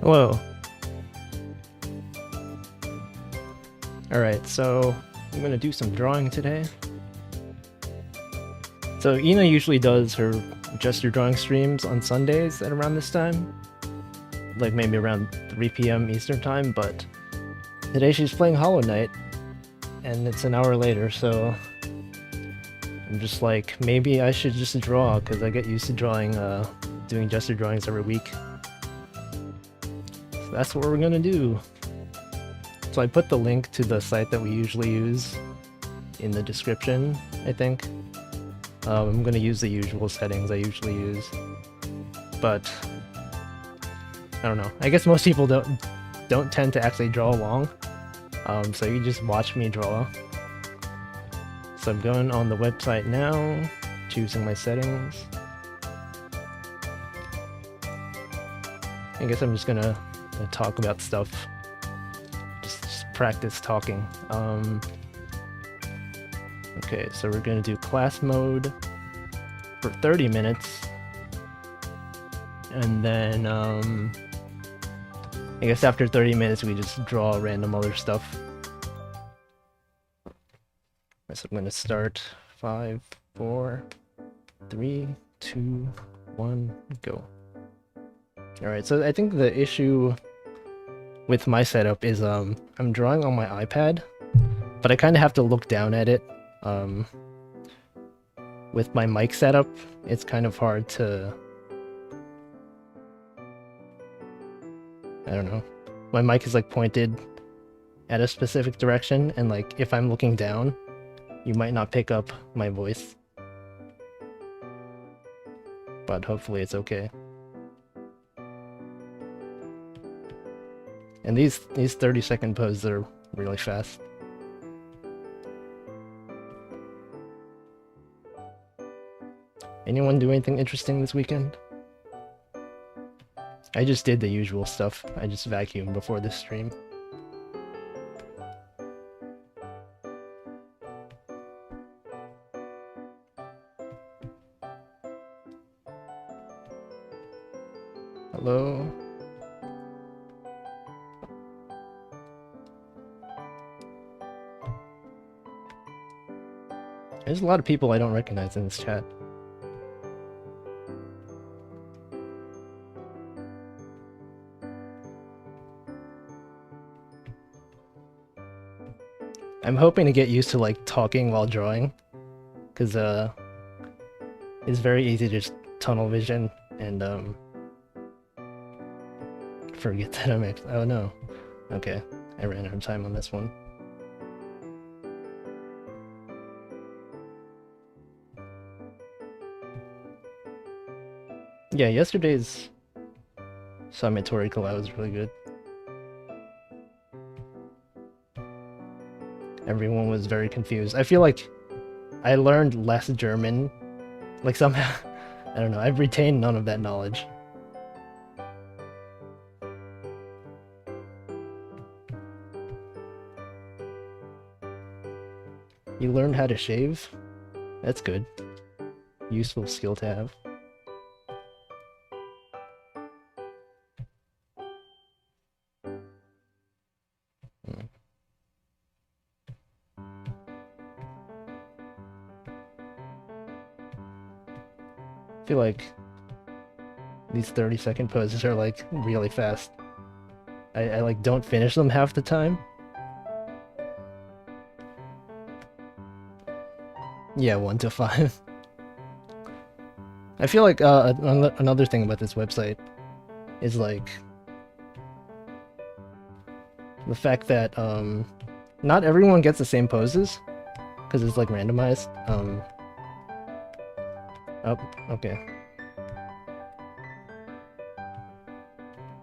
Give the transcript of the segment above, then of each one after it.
Hello. Alright, so I'm gonna do some drawing today. So Ina usually does her Just Your Drawing streams on Sundays at around this time. Like maybe around 3 p.m. Eastern time, but today she's playing Hollow Knight, and it's an hour later, so I'm just like, maybe I should just draw, because I get used to drawing, doing Just Your Drawings every week. So that's what we're gonna do. So I put the link to the site that we usually use in the description, I think. I'm gonna use the usual settings I usually use, but I don't know. I guess most people don't tend to actually draw along, so you just watch me draw. So I'm going on the website now, choosing my settings. I guess I'm just gonna talk about stuff. Just practice talking. Okay, so we're gonna do class mode for 30 minutes. And then, I guess after 30 minutes we just draw random other stuff. So I'm gonna start 5, 4, 3, 2, 1, go. Alright, so I think the issue with my setup is I'm drawing on my iPad, but I kind of have to look down at it. With my mic setup, it's kind of hard to... I don't know. My mic is like pointed at a specific direction, and like if I'm looking down, you might not pick up my voice. But hopefully it's okay. And these 30-second poses are really fast. Anyone do anything interesting this weekend? I just did the usual stuff. I just vacuumed before this stream. Hello? There's a lot of people I don't recognize in this chat. I'm hoping to get used to like talking while drawing, because it's very easy to just tunnel vision and forget that I'm actually... Oh no. Okay, I ran out of time on this one. Yeah, yesterday's Summatory collab was really good. Everyone was very confused. I feel like I learned less German. Like somehow, I don't know, I've retained none of that knowledge. You learned how to shave? That's good. Useful skill to have. I feel like these 30-second poses are like really fast. I like don't finish them half the time. Yeah, 1 to 5. I feel like another thing about this website is like the fact that not everyone gets the same poses because it's like randomized. Oh, okay.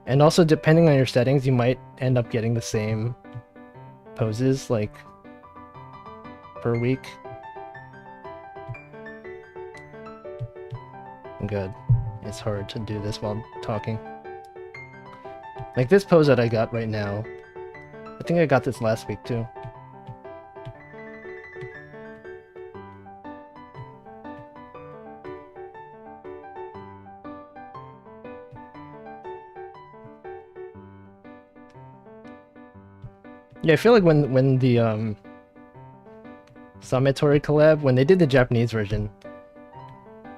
And also, depending on your settings, you might end up getting the same poses, like, per week. Good. It's hard to do this while talking. Like this pose that I got right now, I think I got this last week too. Yeah, I feel like when the Summitory collab, when they did the Japanese version,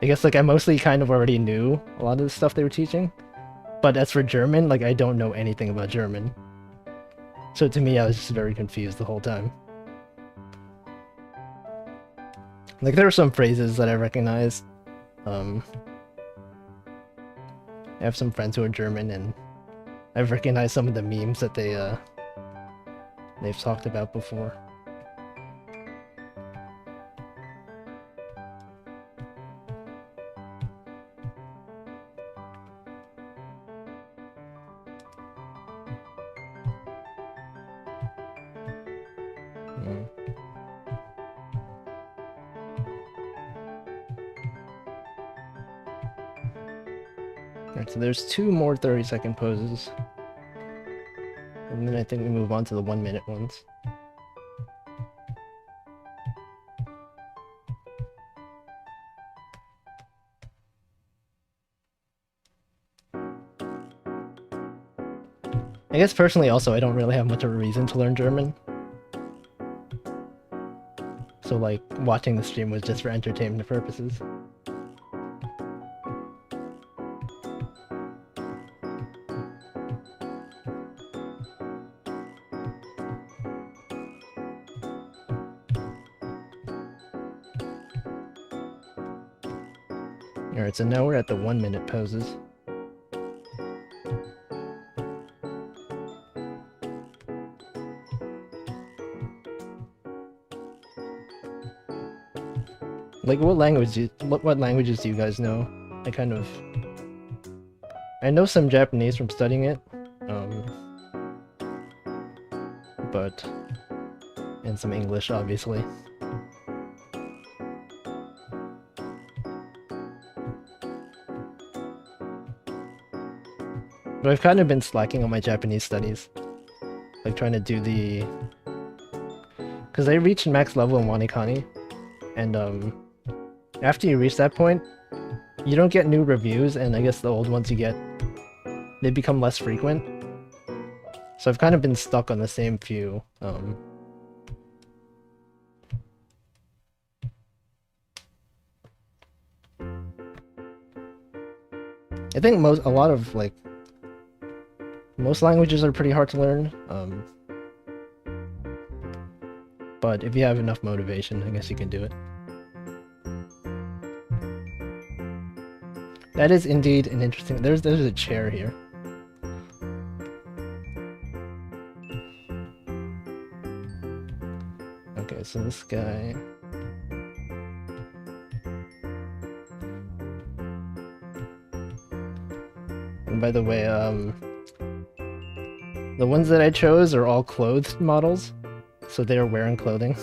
I guess like I mostly kind of already knew a lot of the stuff they were teaching. But as for German, like I don't know anything about German. So to me, I was just very confused the whole time. Like there were some phrases that I recognized. I have some friends who are German, and I've recognized some of the memes that they've talked about before. Alright, so there's 2 more 30-second poses. And then I think we move on to the 1-minute ones. I guess personally also I don't really have much of a reason to learn German. So like watching the stream was just for entertainment purposes. Alright, so now we're at the 1-minute poses. Like what languages do you guys know? I know some Japanese from studying it. And some English obviously. But I've kind of been slacking on my Japanese studies. Like trying to do the... Because I reached max level in Wanikani, and after you reach that point, you don't get new reviews, and I guess the old ones you get, they become less frequent. So I've kind of been stuck on the same few. I think most languages are pretty hard to learn. But if you have enough motivation, I guess you can do it. That is indeed an interesting... There's a chair here. Okay, so this guy... And by the way, the ones that I chose are all clothed models, so they are wearing clothing.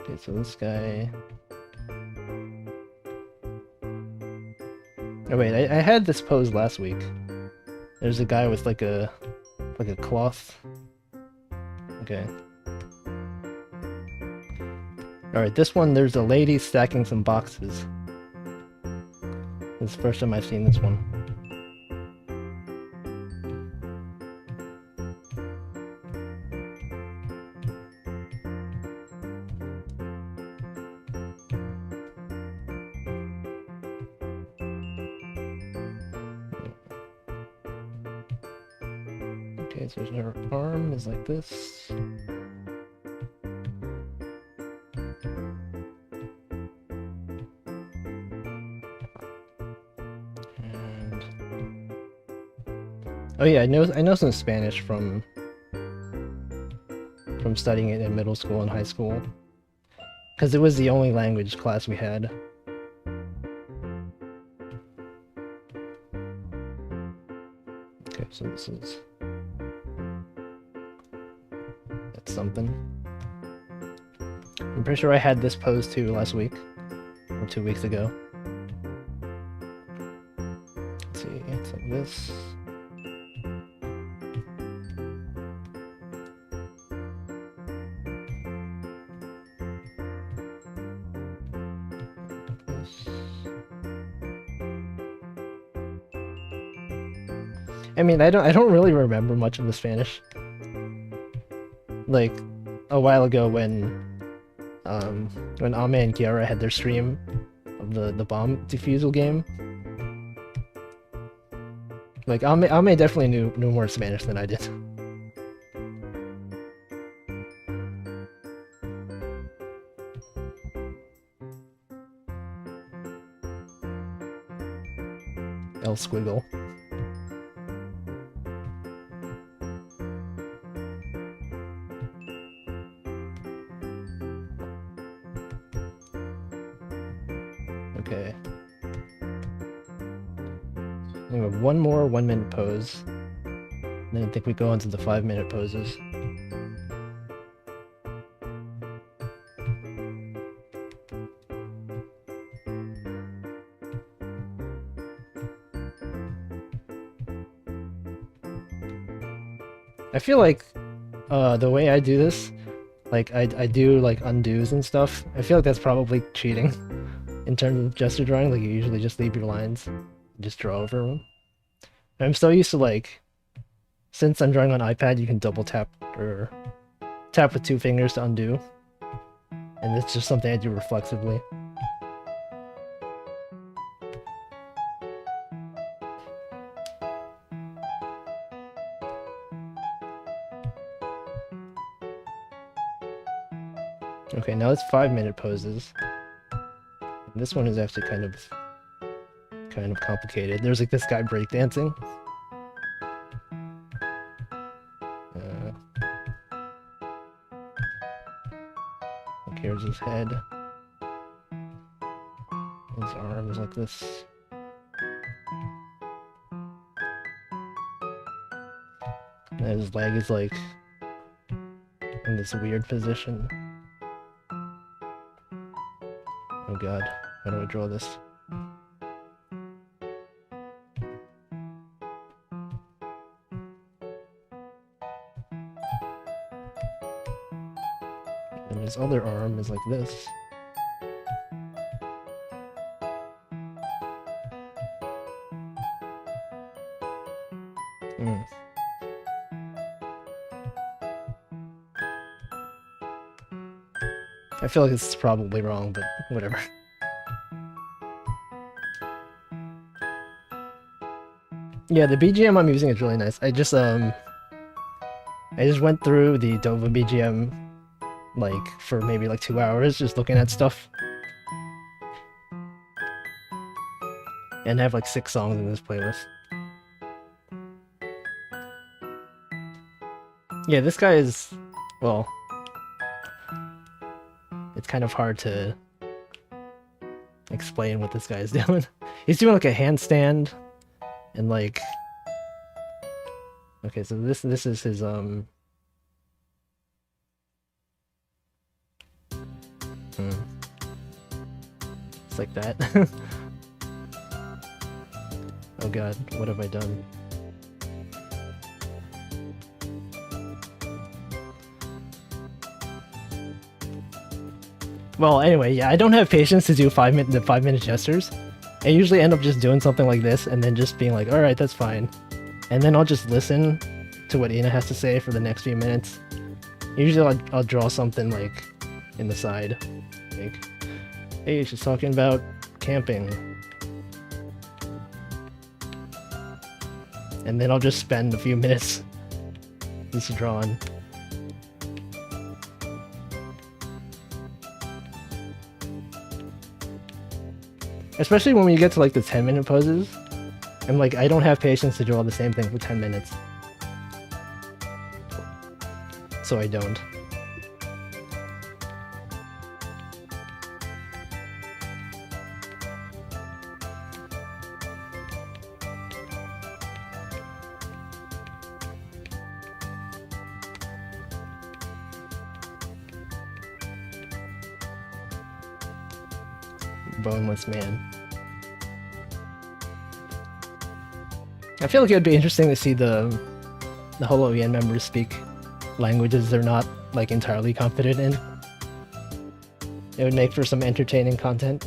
Okay, so this guy... Oh wait, I had this pose last week. There's a guy with like a cloth. Okay. Alright, this one, there's a lady stacking some boxes. This is the first time I've seen this one. Okay, so her arm is like this. Oh yeah, I know some Spanish from studying it in middle school and high school, because it was the only language class we had. Okay, so that's something. I'm pretty sure I had this pose too last week, or 2 weeks ago. Let's see, it's like this. I mean, I don't really remember much of the Spanish. Like, a while ago when Ame and Kiara had their stream of the bomb defusal game. Like, Ame definitely knew more Spanish than I did. L squiggle. Okay. We have one more 1-minute pose. Then I think we go on to the 5-minute poses. I feel like the way I do this, like I do like undos and stuff, I feel like that's probably cheating in terms of gesture drawing. Like you usually just leave your lines and just draw over them. And I'm so used to like, since I'm drawing on iPad, you can double tap or tap with 2 fingers to undo. And it's just something I do reflexively. Okay, now it's 5-minute poses. And this one is actually kind of complicated. There's like this guy breakdancing. Like here's his head. His arm is like this. And his leg is like in this weird position. Oh god, how do I draw this? And his other arm is like this. I feel like this is probably wrong, but whatever. Yeah, the BGM I'm using is really nice. I just went through the Dova BGM like for maybe like 2 hours just looking at stuff. And I have like 6 songs in this playlist. Yeah, this guy is, well, it's kind of hard to explain what this guy is doing. He's doing like a handstand and like, okay, so this is his it's like that. Oh god, what have I done? Well, anyway, yeah, I don't have patience to do the 5-minute gestures. I usually end up just doing something like this and then just being like, alright, that's fine. And then I'll just listen to what Ina has to say for the next few minutes. Usually I'll draw something like in the side. Like, hey, she's talking about camping. And then I'll just spend a few minutes just drawing. Especially when you get to like the 10-minute poses. I'm like, I don't have patience to draw the same thing for 10 minutes. So I don't. Boneless man. I feel like it would be interesting to see the Holo EN members speak languages they're not like entirely confident in. It would make for some entertaining content.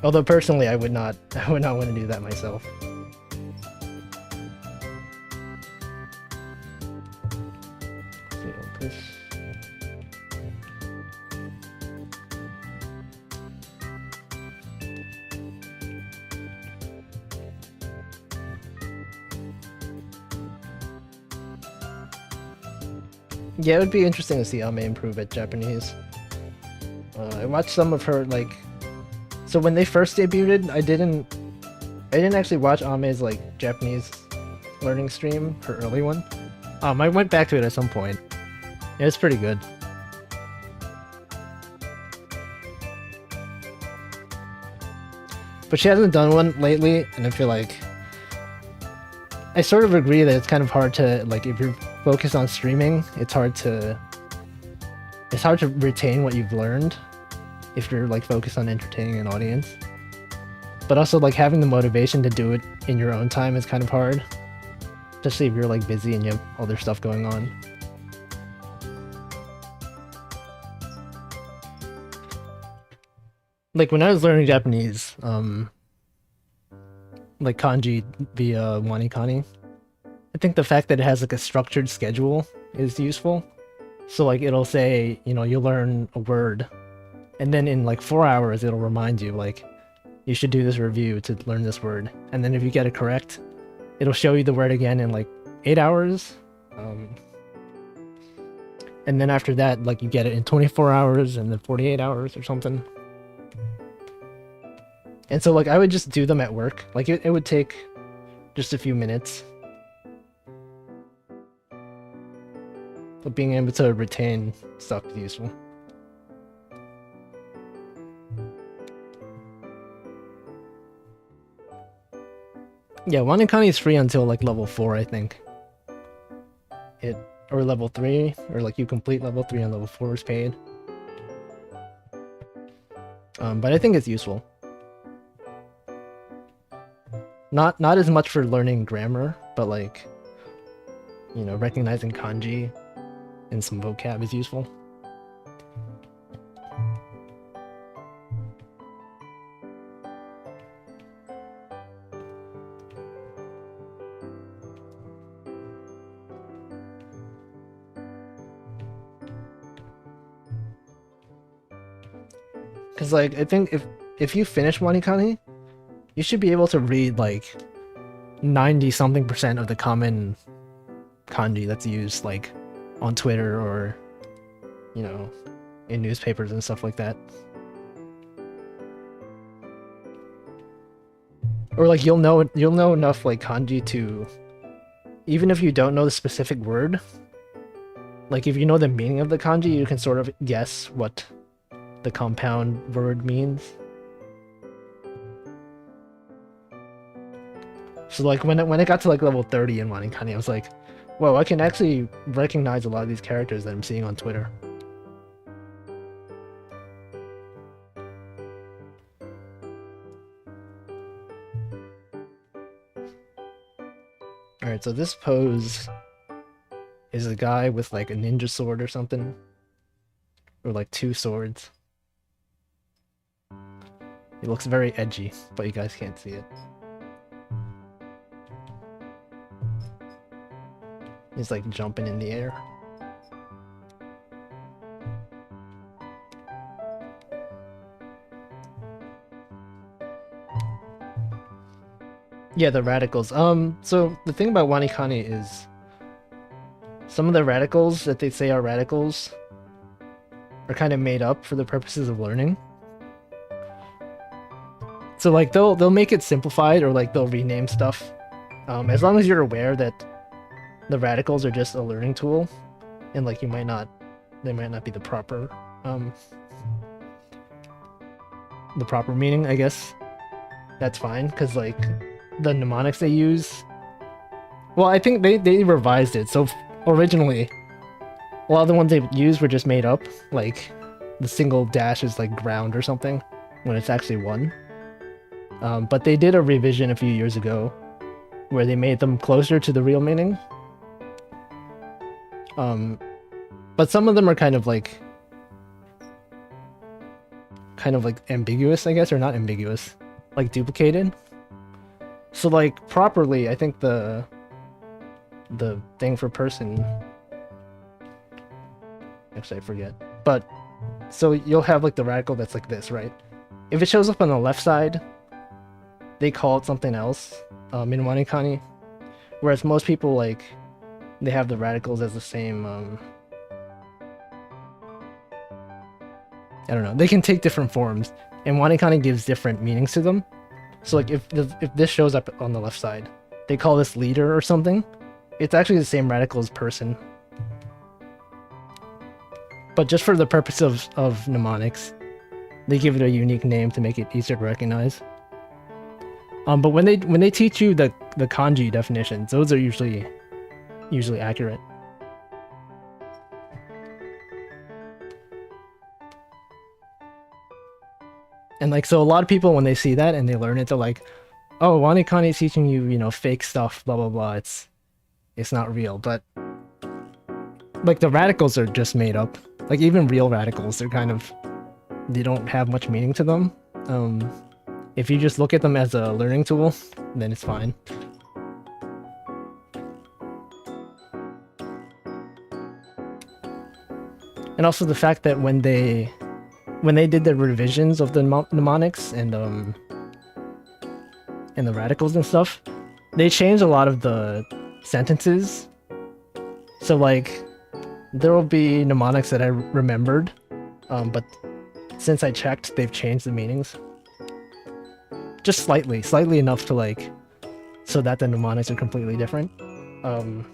Although personally, I would not want to do that myself. Yeah, it would be interesting to see Ame improve at Japanese. I watched some of her, like... So when they first debuted, I didn't actually watch Ame's, like, Japanese learning stream, her early one. I went back to it at some point. Yeah, it's pretty good. But she hasn't done one lately, and I feel like... I sort of agree that it's kind of hard to, like, if you're focused on streaming, it's hard to retain what you've learned if you're, like, focused on entertaining an audience. But also, like, having the motivation to do it in your own time is kind of hard. Especially if you're, like, busy and you have other stuff going on. Like, when I was learning Japanese, like kanji via Wanikani, I think the fact that it has like a structured schedule is useful. So like it'll say, you know, you'll learn a word, and then in like 4 hours it'll remind you like you should do this review to learn this word. And then if you get it correct, it'll show you the word again in like 8 hours. And then after that, like you get it in 24 hours and then 48 hours or something. And so like I would just do them at work. Like it would take just a few minutes. But being able to retain stuff is useful. Yeah, Wanikani is free until like level 4, I think. Or level 3, or like you complete level 3 and level 4 is paid. But I think it's useful. Not as much for learning grammar, but like, you know, recognizing kanji and some vocab is useful. Cause like I think if you finish Wanikani, you should be able to read like 90-something% of the common kanji that's used like on Twitter or, you know, in newspapers and stuff like that. Or like you'll know enough like kanji to, even if you don't know the specific word, like if you know the meaning of the kanji, you can sort of guess what the compound word means. So like when it got to like level 30 in Wanikani, I was like, whoa, I can actually recognize a lot of these characters that I'm seeing on Twitter. Alright, so this pose is a guy with like a ninja sword or something. Or like 2 swords. He looks very edgy, but you guys can't see it. He's like jumping in the air. Yeah, the radicals. So the thing about Wanikani is some of the radicals that they say are radicals are kind of made up for the purposes of learning. So like they'll make it simplified, or like they'll rename stuff. As long as you're aware that the radicals are just a learning tool, and like they might not be the proper meaning, I guess. That's fine, because like the mnemonics they use, well, I think they revised it. So originally, a lot of the ones they used were just made up. Like the single dash is like ground or something, when it's actually 1. But they did a revision a few years ago where they made them closer to the real meaning. But some of them are kind of kind of like ambiguous, I guess, or not ambiguous, like duplicated. So like properly, I think the thing for person, actually I forget, but so you'll have like the radical that's like this, right? If it shows up on the left side, they call it something else, mnemonics, whereas most people like they have the radicals as the same. I don't know. They can take different forms, and mnemonics gives different meanings to them. So like if this shows up on the left side, they call this leader or something. It's actually the same radical as person. But just for the purpose of mnemonics, they give it a unique name to make it easier to recognize. But when they teach you the kanji definitions, those are usually accurate. And like, so a lot of people, when they see that and they learn it, they're like, oh, Wanikani is teaching you, you know, fake stuff, blah, blah, blah. It's not real. But like the radicals are just made up. Like even real radicals, they don't have much meaning to them. If you just look at them as a learning tool, then it's fine. And also the fact that when they did the revisions of the mnemonics and the radicals and stuff, they changed a lot of the sentences. So like, there will be mnemonics that I remembered, but since I checked, they've changed the meanings. Just slightly enough to like, so that the mnemonics are completely different. And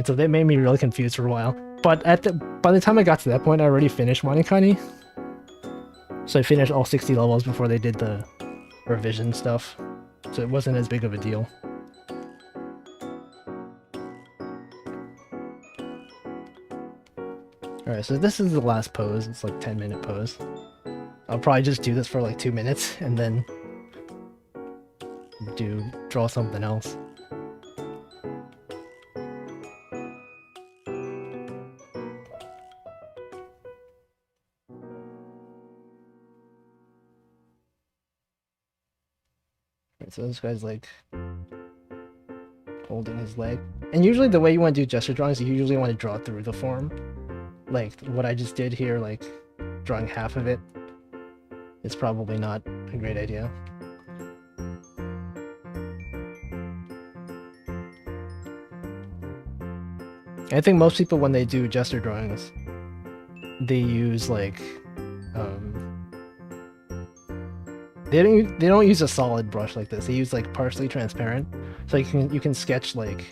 so that made me really confused for a while. But by the time I got to that point, I already finished Wanikani. So I finished all 60 levels before they did the revision stuff. So it wasn't as big of a deal. Alright, so this is the last pose. It's like 10-minute pose. I'll probably just do this for like 2 minutes and then draw something else. So this guy's like holding his leg. And usually the way you want to do gesture drawings, you usually want to draw through the form. Like what I just did here, like drawing half of it, is probably not a great idea. I think most people, when they do gesture drawings, they use like they don't use a solid brush like this. They use like partially transparent, so you can sketch like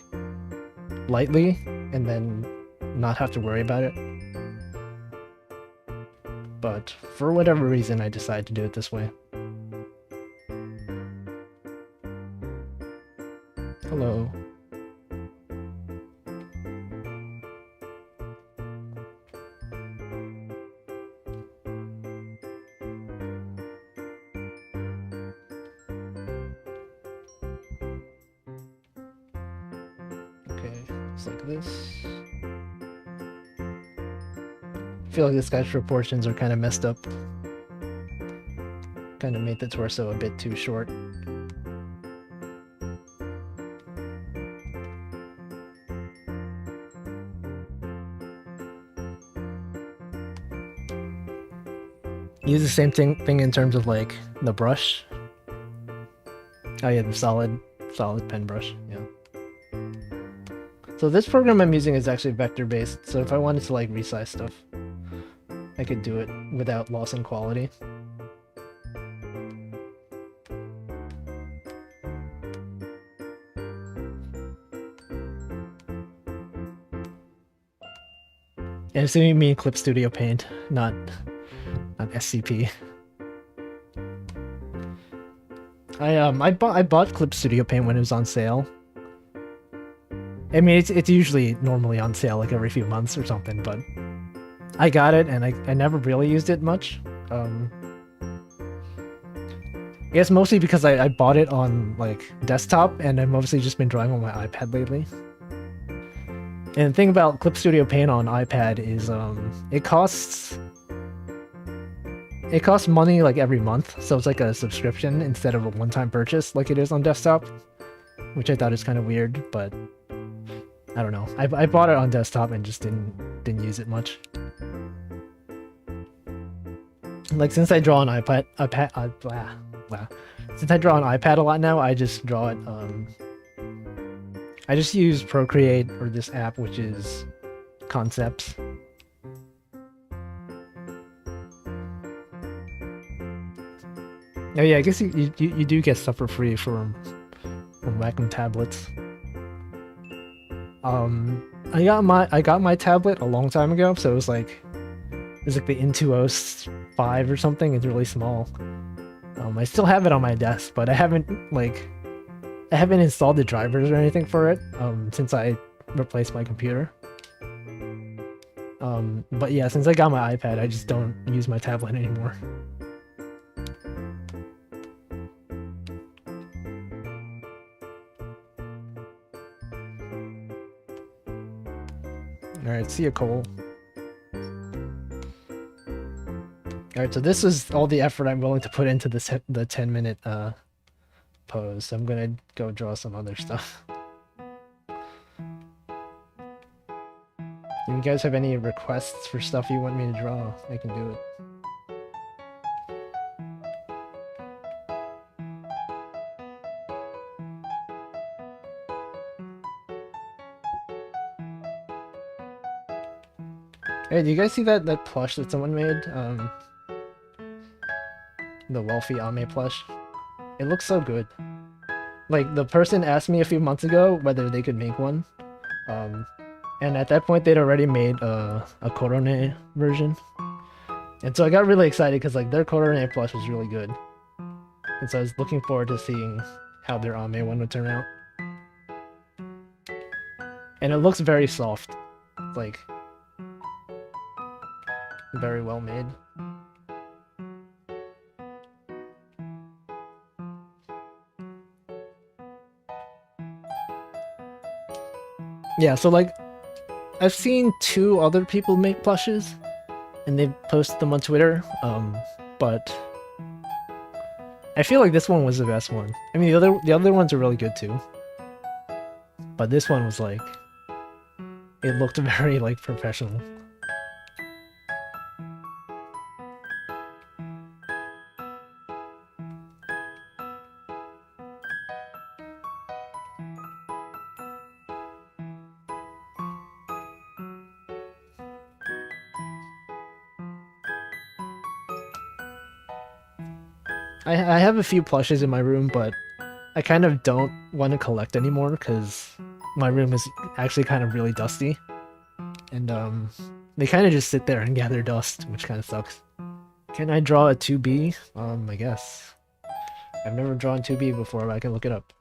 lightly and then not have to worry about it. But for whatever reason, I decided to do it this way. Hello. Like this. I feel like this guy's proportions are kind of messed up. Kind of made the torso a bit too short. Use the same thing in terms of like the brush. Oh yeah, the solid pen brush, yeah. So this program I'm using is actually vector-based, so if I wanted to like resize stuff, I could do it without loss in quality. And assuming you mean Clip Studio Paint, not SCP. I bought Clip Studio Paint when it was on sale. I mean, it's usually normally on sale like every few months or something, but I got it and I never really used it much. I guess mostly because I bought it on like desktop and I've mostly just been drawing on my iPad lately. And the thing about Clip Studio Paint on iPad is it costs it costs money like every month, so it's like a subscription instead of a one-time purchase like it is on desktop, which I thought is kind of weird, but I don't know. I bought it on desktop and just didn't use it much. Like since I draw on since I draw on iPad a lot now, I just draw it. I just use Procreate or this app, which is Concepts. Oh yeah, I guess you do get stuff for free from Wacom tablets. I got my tablet a long time ago, so it was like the Intuos 5 or something. It's really small. I still have it on my desk, but I haven't installed the drivers or anything for it since I replaced my computer. But yeah, since I got my iPad, I just don't use my tablet anymore. Alright, see ya, Cole. Alright, so this is all the effort I'm willing to put into the 10-minute pose. So I'm gonna go draw some other stuff. If you guys have any requests for stuff you want me to draw, I can do it. Hey, do you guys see that plush that someone made? The wealthy Ame plush. It looks so good. Like, the person asked me a few months ago whether they could make one. And at that point they'd already made a Korone version. And so I got really excited because like their Korone plush was really good. And so I was looking forward to seeing how their Ame one would turn out. And it looks very soft. Like, very well made. Yeah, so like, I've seen 2 other people make plushes, and they've posted them on Twitter, but I feel like this one was the best one. I mean, the other ones are really good too, but this one was like, it looked very like professional. I have a few plushes in my room, but I kind of don't want to collect anymore because my room is actually kind of really dusty. And they kind of just sit there and gather dust, which kind of sucks. Can I draw a 2B? I guess. I've never drawn 2B before, but I can look it up.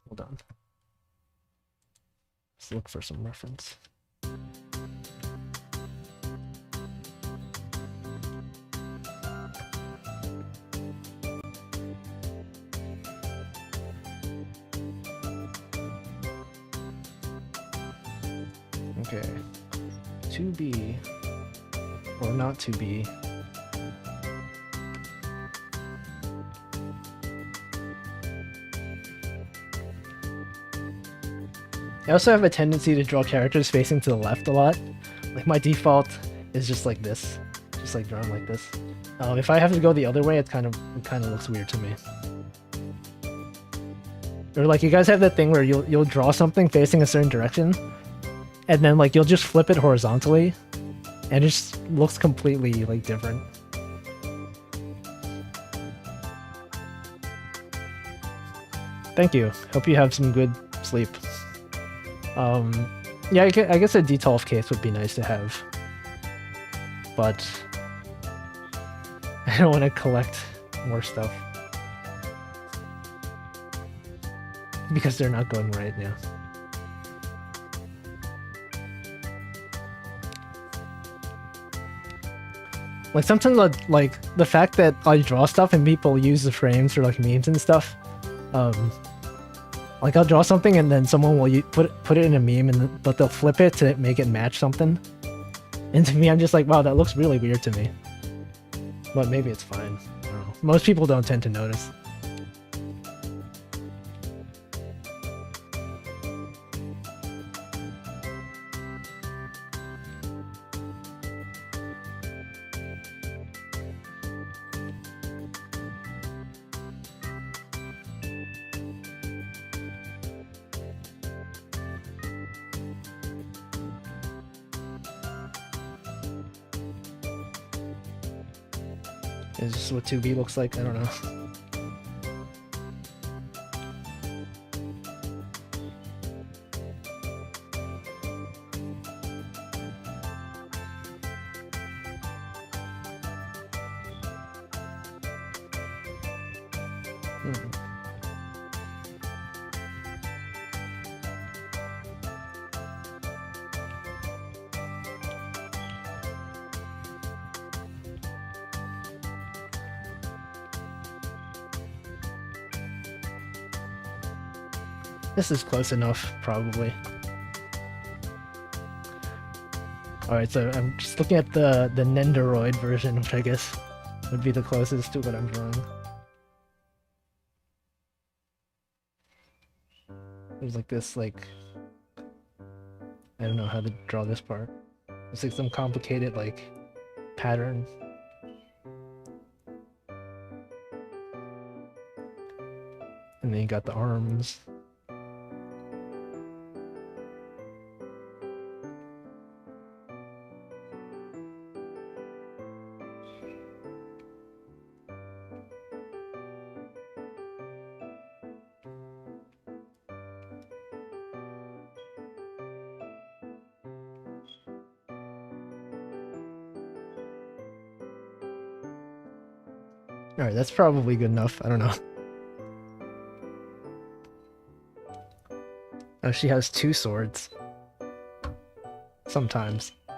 Hold on. Let's look for some reference. Okay, 2B, or not 2B. I also have a tendency to draw characters facing to the left a lot. Like my default is just like this, just like drawn like this. If I have to go the other way, it kind of looks weird to me. Or like you guys have that thing where you'll draw something facing a certain direction, and then like you'll just flip it horizontally, and it just looks completely like different. Thank you. Hope you have some good sleep. Yeah, I guess a D12 case would be nice to have, but I don't want to collect more stuff because they're not going right now. Like sometimes, like the fact that I draw stuff and people use the frames for like memes and stuff. Like I'll draw something and then someone will put it in a meme, but they'll flip it to make it match something. And to me, I'm just like, wow, that looks really weird to me. But maybe it's fine. I don't know. Most people don't tend to notice. Is this what 2B looks like? I don't know. This is close enough, probably. Alright, so I'm just looking at the Nendoroid version, which I guess would be the closest to what I'm drawing. There's like this, like... I don't know how to draw this part. It's like some complicated, like, pattern. And then you got the arms. Alright, that's probably good enough. I don't know. Oh, she has 2 swords. Sometimes. I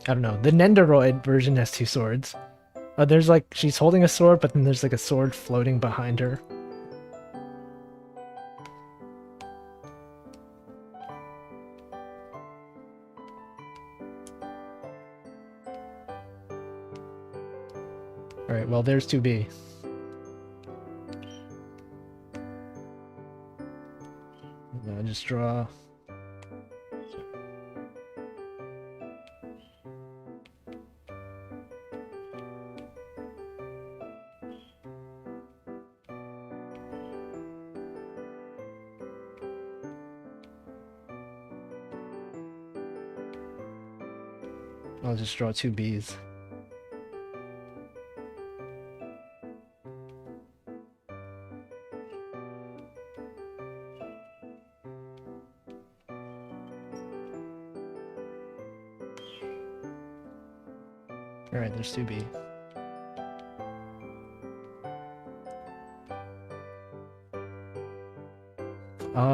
don't know. The Nendoroid version has 2 swords. There's like, she's holding a sword, but then there's like a sword floating behind her. Alright, well there's 2B. I'll just draw... I'll just draw 2 Bs. Alright, there's 2B.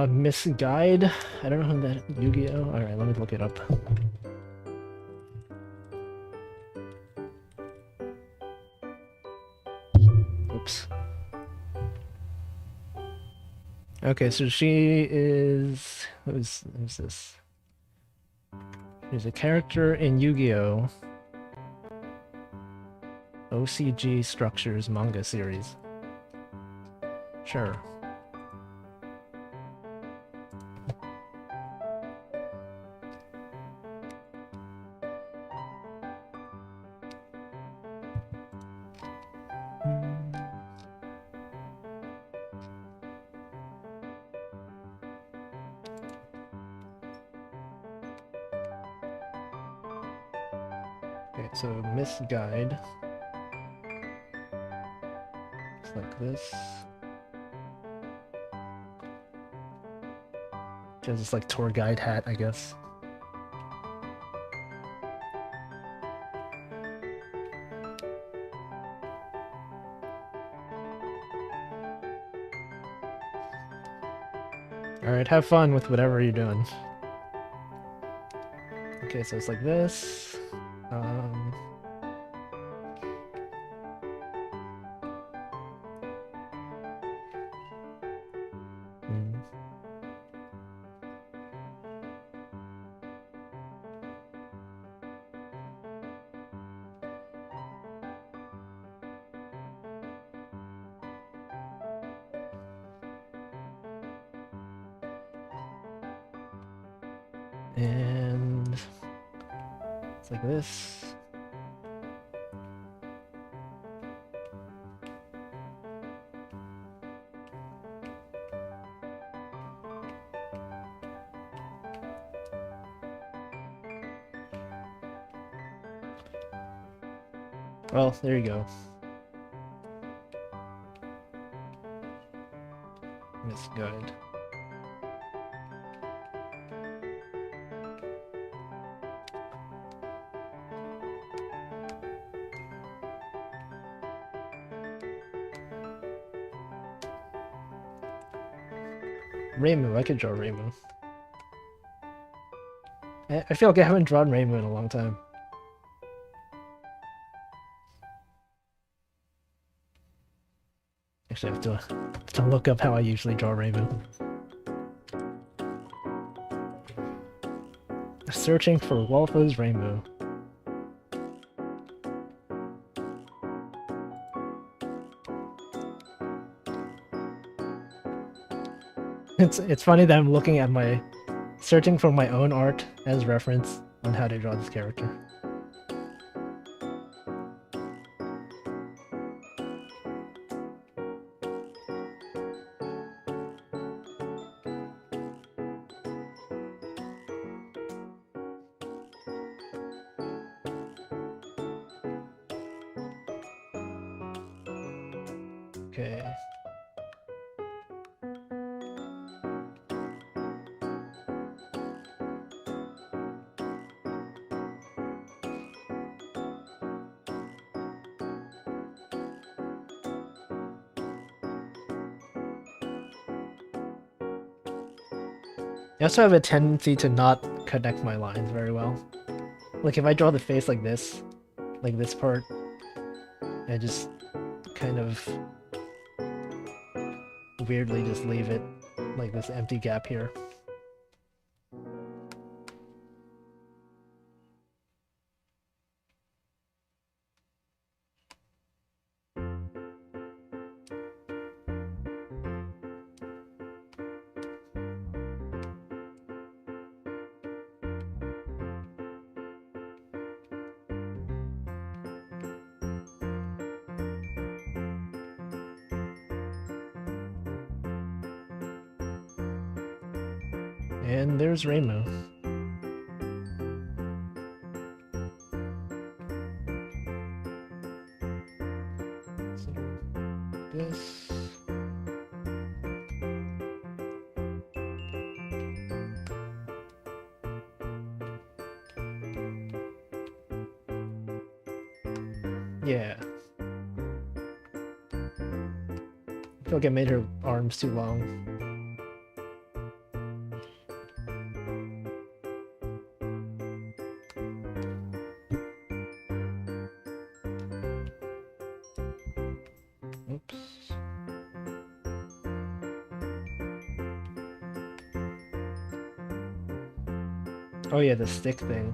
Misguide? I don't know how that... Yu-Gi-Oh? Alright, let me look it up. Oops. Okay, so she is... Who's this? She's a character in Yu-Gi-Oh! OCG Structures manga series. Sure. Okay, so Misguide. Looks like this. She has this like tour guide hat, I guess. Alright, have fun with whatever you're doing. Okay, so it's like this. And it's like this. Well, there you go. It's good. Reimu, I could draw Reimu. I feel like I haven't drawn Reimu in a long time. Actually, I have to look up how I usually draw Reimu. Searching for Wolfo's Reimu. It's funny that I'm looking at searching for my own art as reference on how to draw this character. Okay. I also have a tendency to not connect my lines very well. Like if I draw the face like this part, I just kind of weirdly just leave it like this empty gap here. And there's Reimu. So, this. Yeah. I feel like I made her arms too long. Oops. Oh yeah, the stick thing.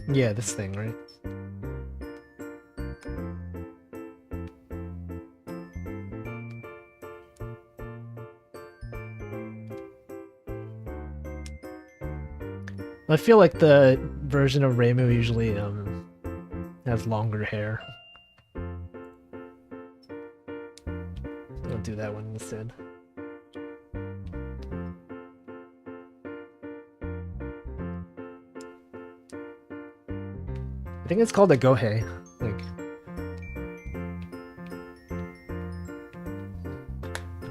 Yeah, this thing, right? I feel like the version of Reimu usually has longer hair. I'll do that one instead. I think it's called a gohei. Like,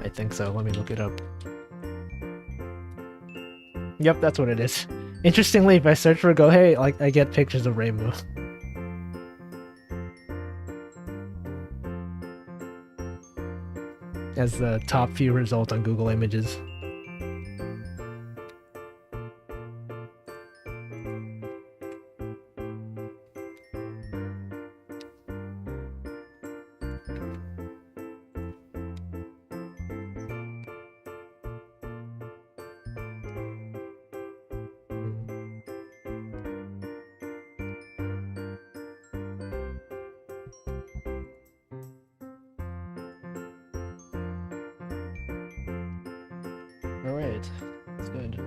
I think so. Let me look it up. Yep, that's what it is. Interestingly, if I search for gohei, like I get pictures of Reimu. As the top few result on Google Images. Alright, that's good.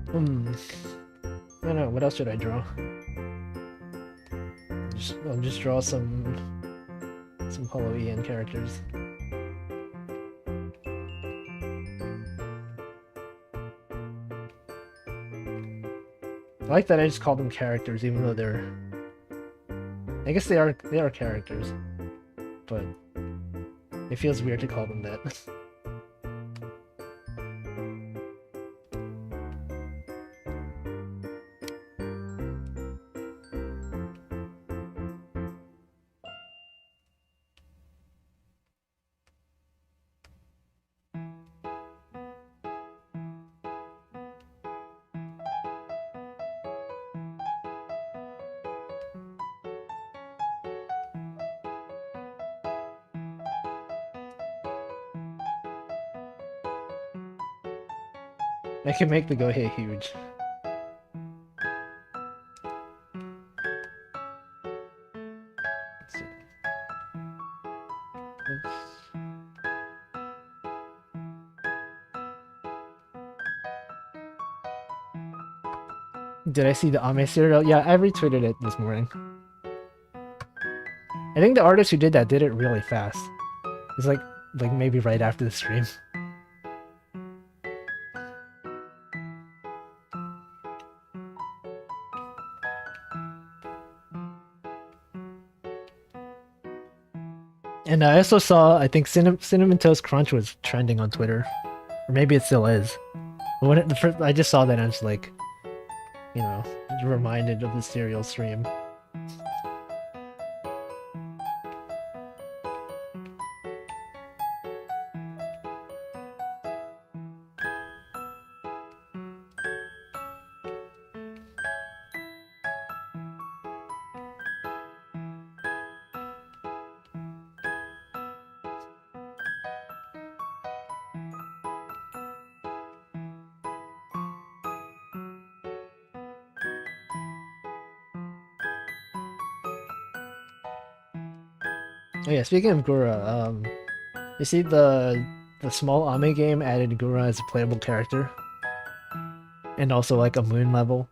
I don't know, what else should I draw? I'll just draw some Halloween characters. I like that I just call them characters, even though they're... I guess they are characters, but it feels weird to call them that. I can make the Gohei huge. Let's see. Oops. Did I see the Ame cereal? Yeah, I retweeted it this morning. I think the artist who did that did it really fast. It's like maybe right after the stream. And I also saw, I think Cinnamon Toast Crunch was trending on Twitter. Or maybe it still is. But when I just saw that and I was like, you know, reminded of the cereal stream. Oh yeah, speaking of Gura, you see the small Ame game added Gura as a playable character, and also like a moon level.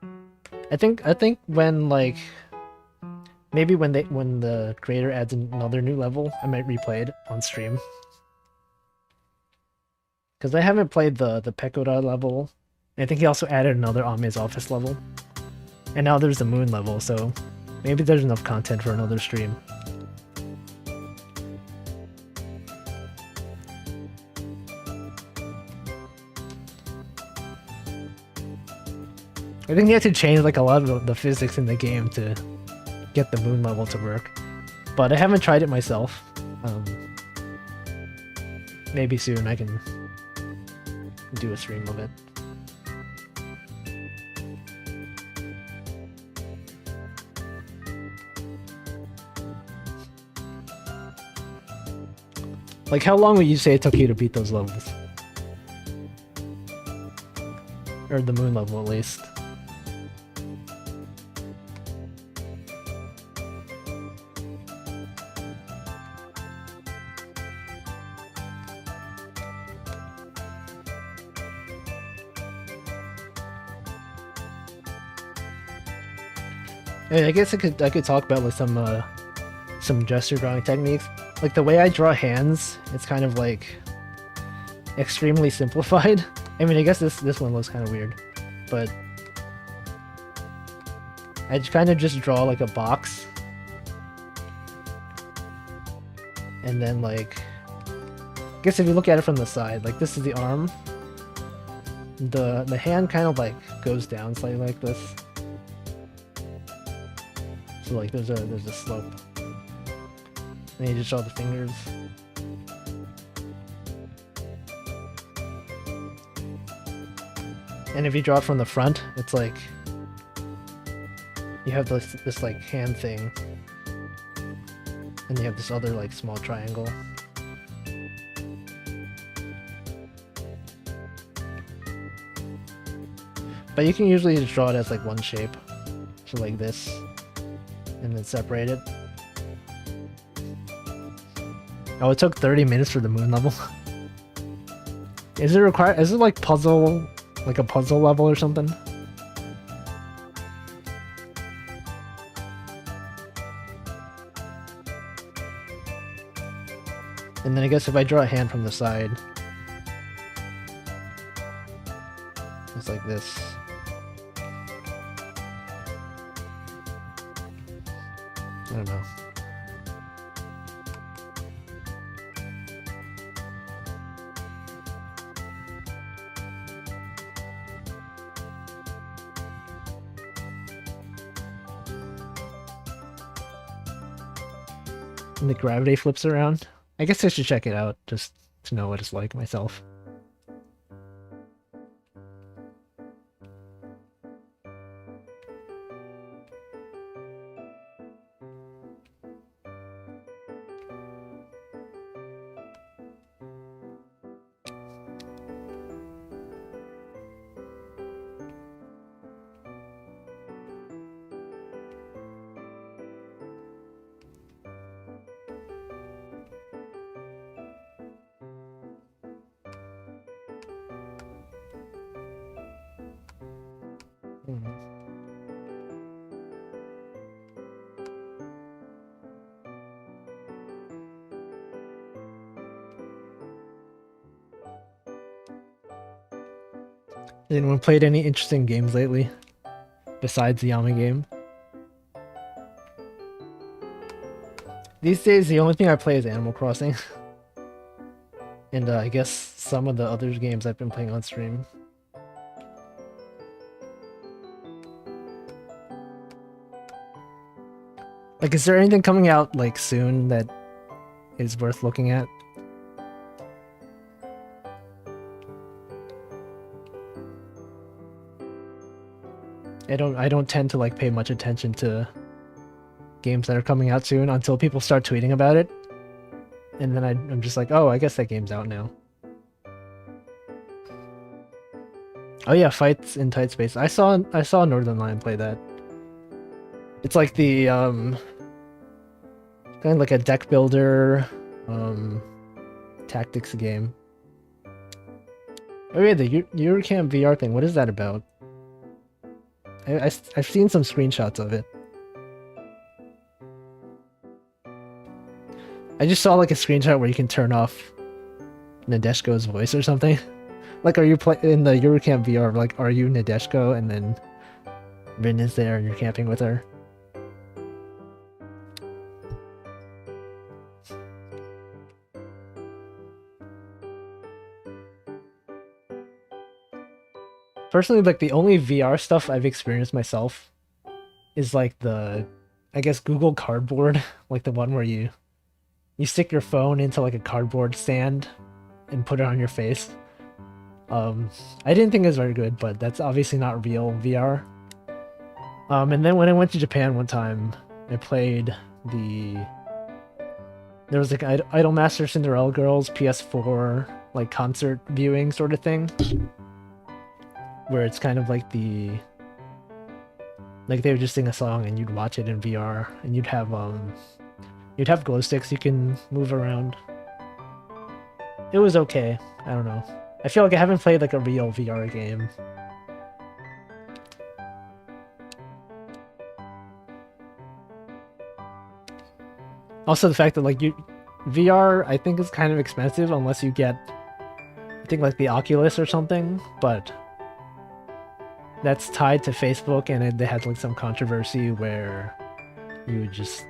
I think when like maybe when the creator adds another new level, I might replay it on stream. Because I haven't played the Pekora level. I think he also added another Ame's office level, and now there's the moon level, so maybe there's enough content for another stream. I think he had to change like a lot of the physics in the game to get the moon level to work, but I haven't tried it myself. Maybe soon I can do a stream of it. Like, how long would you say it took you to beat those levels? Or the moon level, at least. I guess I could talk about like some gesture drawing techniques. Like the way I draw hands, it's kind of like extremely simplified. I mean, I guess this one looks kind of weird, but I kind of just draw like a box, and then like, I guess if you look at it from the side, like this is the arm. The hand kind of like goes down slightly like this. So like there's a slope. And you just draw the fingers. And if you draw it from the front, it's like you have this like hand thing. And you have this other like small triangle. But you can usually just draw it as like one shape. So like this. And then separate it. Oh, it took 30 minutes for the moon level. Is it required? Is it like puzzle, like a puzzle level or something? And then I guess if I draw a hand from the side, it's like this. I don't know. And the gravity flips around. I guess I should check it out just to know what it's like myself. Anyone played any interesting games lately? Besides the Yami game? These days, the only thing I play is Animal Crossing. And I guess some of the other games I've been playing on stream. Like, is there anything coming out, like, soon that is worth looking at? I don't tend to like pay much attention to games that are coming out soon until people start tweeting about it. And then I'm just like, oh, I guess that game's out now. Oh yeah, Fights in Tight Space. I saw Northern Lion play that. It's like the kind of like a deck builder tactics game. Oh yeah, the Eurocamp VR thing. What is that about? I've seen some screenshots of it. I just saw like a screenshot where you can turn off Nadeshko's voice or something. Like, are you in the Eurocamp VR? Like, are you Nadeshko and then Rin is there and you're camping with her? Personally, like, the only VR stuff I've experienced myself is like the, I guess, Google Cardboard, like the one where you stick your phone into like a cardboard stand and put it on your face. I didn't think it was very good, but that's obviously not real VR. And then when I went to Japan one time, I played there was like Idolmaster Cinderella Girls PS4 like concert viewing sort of thing, where it's kind of like they would just sing a song and you'd watch it in VR, and you'd have glow sticks you can move around. It was okay. I don't know. I feel like I haven't played like a real VR game. Also, the fact that like VR, I think is kind of expensive unless you get, I think like the Oculus or something, but that's tied to Facebook, and they had like some controversy where you would just,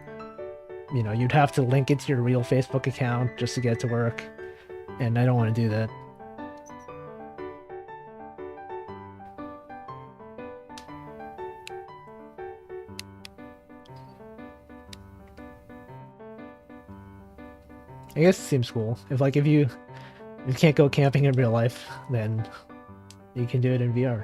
you know, you'd have to link it to your real Facebook account just to get it to work, and I don't want to do that. I guess it seems cool. If you can't go camping in real life, then you can do it in VR.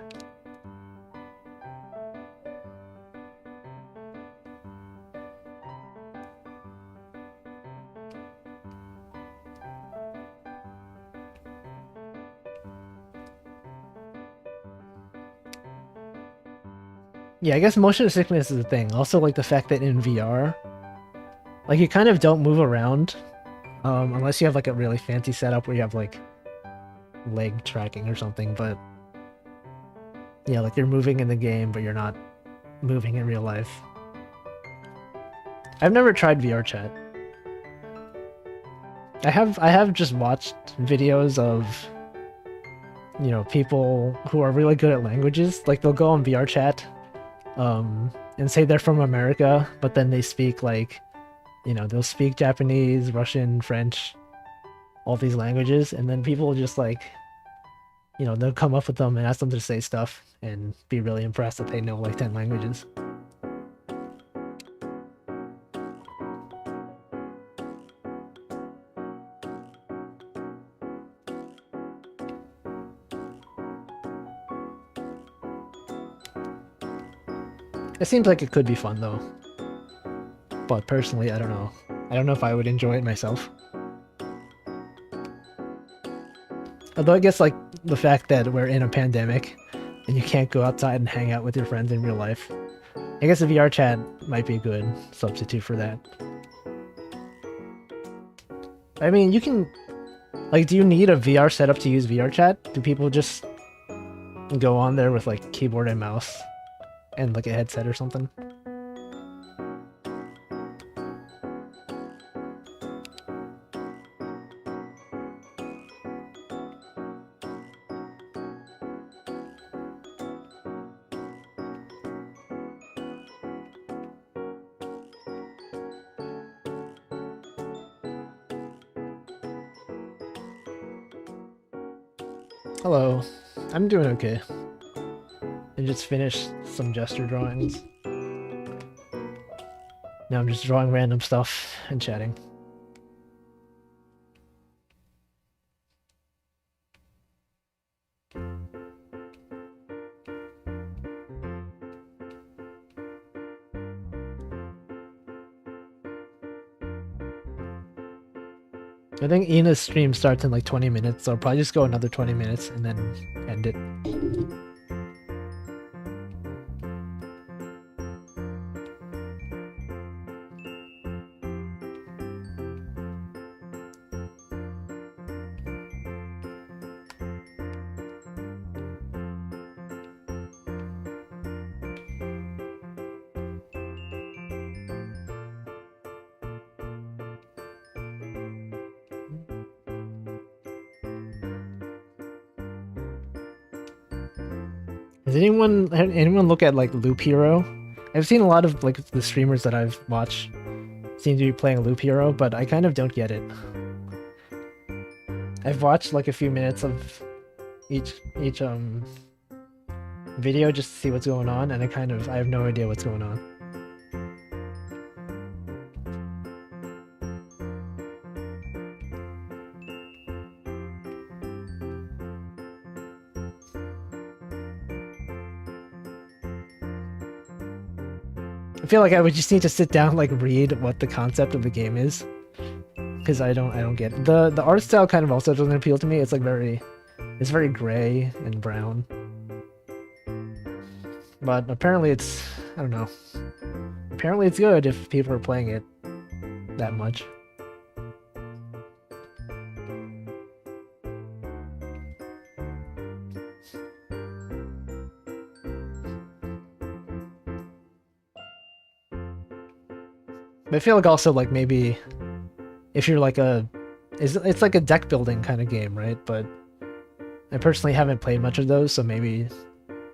Yeah, I guess motion sickness is a thing. Also, like the fact that in VR, like you kind of don't move around Unless you have like a really fancy setup where you have like leg tracking or something, but yeah, like you're moving in the game, but you're not moving in real life. I've never tried VR chat. I have just watched videos of, you know, people who are really good at languages. Like they'll go on VR chat, and say they're from America, but then they speak like, you know, they'll speak Japanese, Russian, French, all these languages, and then people just like, you know, they'll come up with them and ask them to say stuff and be really impressed that they know like 10 languages. It seems like it could be fun though. But personally, I don't know. I don't know if I would enjoy it myself. Although I guess like the fact that we're in a pandemic and you can't go outside and hang out with your friends in real life, I guess a VR chat might be a good substitute for that. I mean, you can, like, do you need a VR setup to use VR chat? Do people just go on there with like keyboard and mouse and like a headset or something? Hello. I'm doing okay. I just finished some gesture drawings. Now I'm just drawing random stuff and chatting. I think Ina's stream starts in like 20 minutes, so I'll probably just go another 20 minutes and then end it. Does anyone look at like Loop Hero? I've seen a lot of like the streamers that I've watched seem to be playing Loop Hero, but I kind of don't get it. I've watched like a few minutes of each video just to see what's going on, and I have no idea what's going on. I feel like I would just need to sit down, like read what the concept of the game is, because I don't get it. The art style kind of also doesn't appeal to me. It's like it's very gray and brown. But apparently it's, I don't know. Apparently it's good if people are playing it that much. But I feel like also like maybe if you're like it's like a deck building kind of game, right? But I personally haven't played much of those, so maybe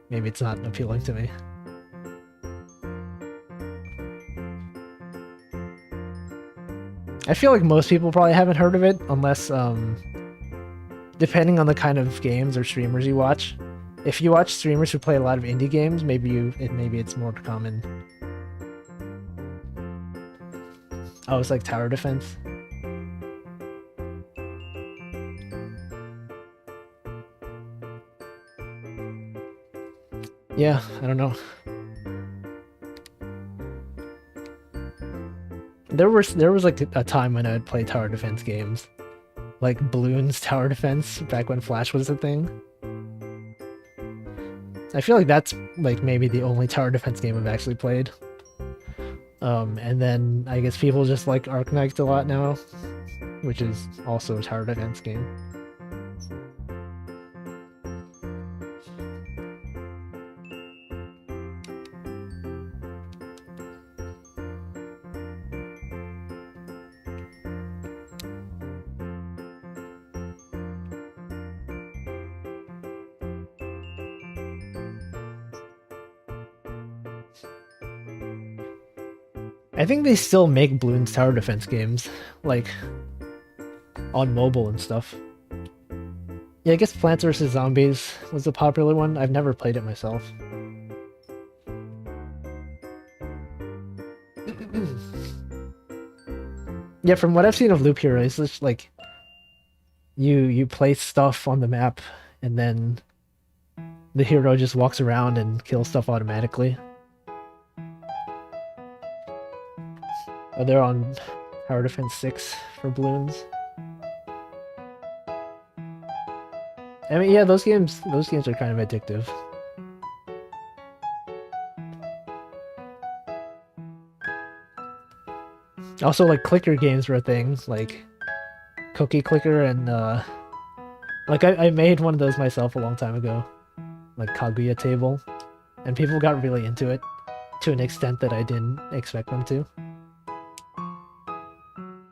it's not appealing to me. I feel like most people probably haven't heard of it unless depending on the kind of games or streamers you watch. If you watch streamers who play a lot of indie games, maybe it's more common. Oh, it's like tower defense. Yeah, I don't know. There was like a time when I would play tower defense games, like Bloons Tower Defense back when Flash was a thing. I feel like that's like maybe the only tower defense game I've actually played. And then I guess people just like Arknight a lot now, which is also a tower defense game. I think they still make Bloons tower defense games, like, on mobile and stuff. Yeah, I guess Plants vs. Zombies was a popular one. I've never played it myself. Yeah, from what I've seen of Loop Hero, it's just like you place stuff on the map and then the hero just walks around and kills stuff automatically. Oh, they're on Tower Defense 6 for Bloons. I mean, yeah, those games are kind of addictive. Also, like, clicker games were a thing, like Cookie Clicker and, like, I made one of those myself a long time ago, like Kaguya Table, and people got really into it, to an extent that I didn't expect them to.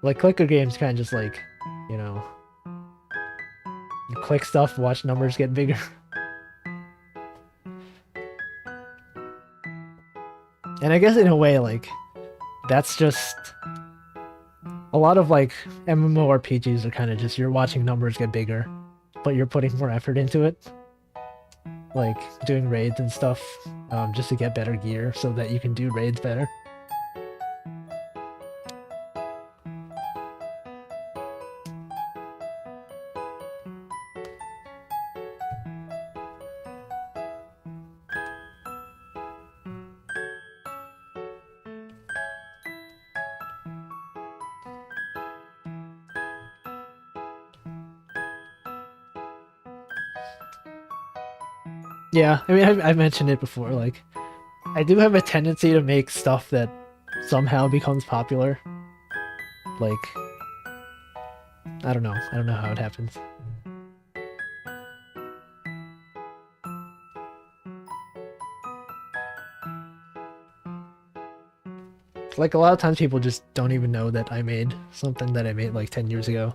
Like, clicker games kind of just like, you know, you click stuff, watch numbers get bigger. And I guess in a way, like, that's just... A lot of, like, MMORPGs are kind of just, you're watching numbers get bigger, but you're putting more effort into it. Like, doing raids and stuff, just to get better gear so that you can do raids better. Yeah, I mean, I've mentioned it before, like, I do have a tendency to make stuff that somehow becomes popular. Like, I don't know how it happens. Like, a lot of times people just don't even know that I made something that I made like 10 years ago.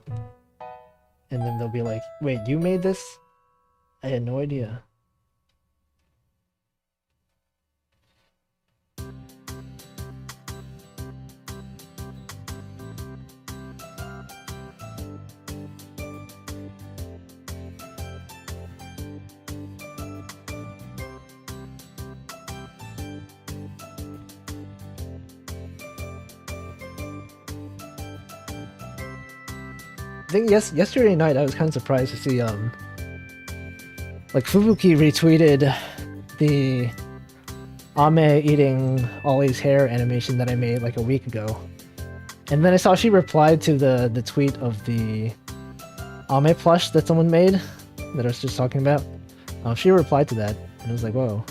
And then they'll be like, wait, you made this? I had no idea. I think yesterday night I was kind of surprised to see like Fubuki retweeted the Ame eating Ollie's hair animation that I made like a week ago, and then I saw she replied to the tweet of the Ame plush that someone made that I was just talking about. She replied to that, and I was like, whoa.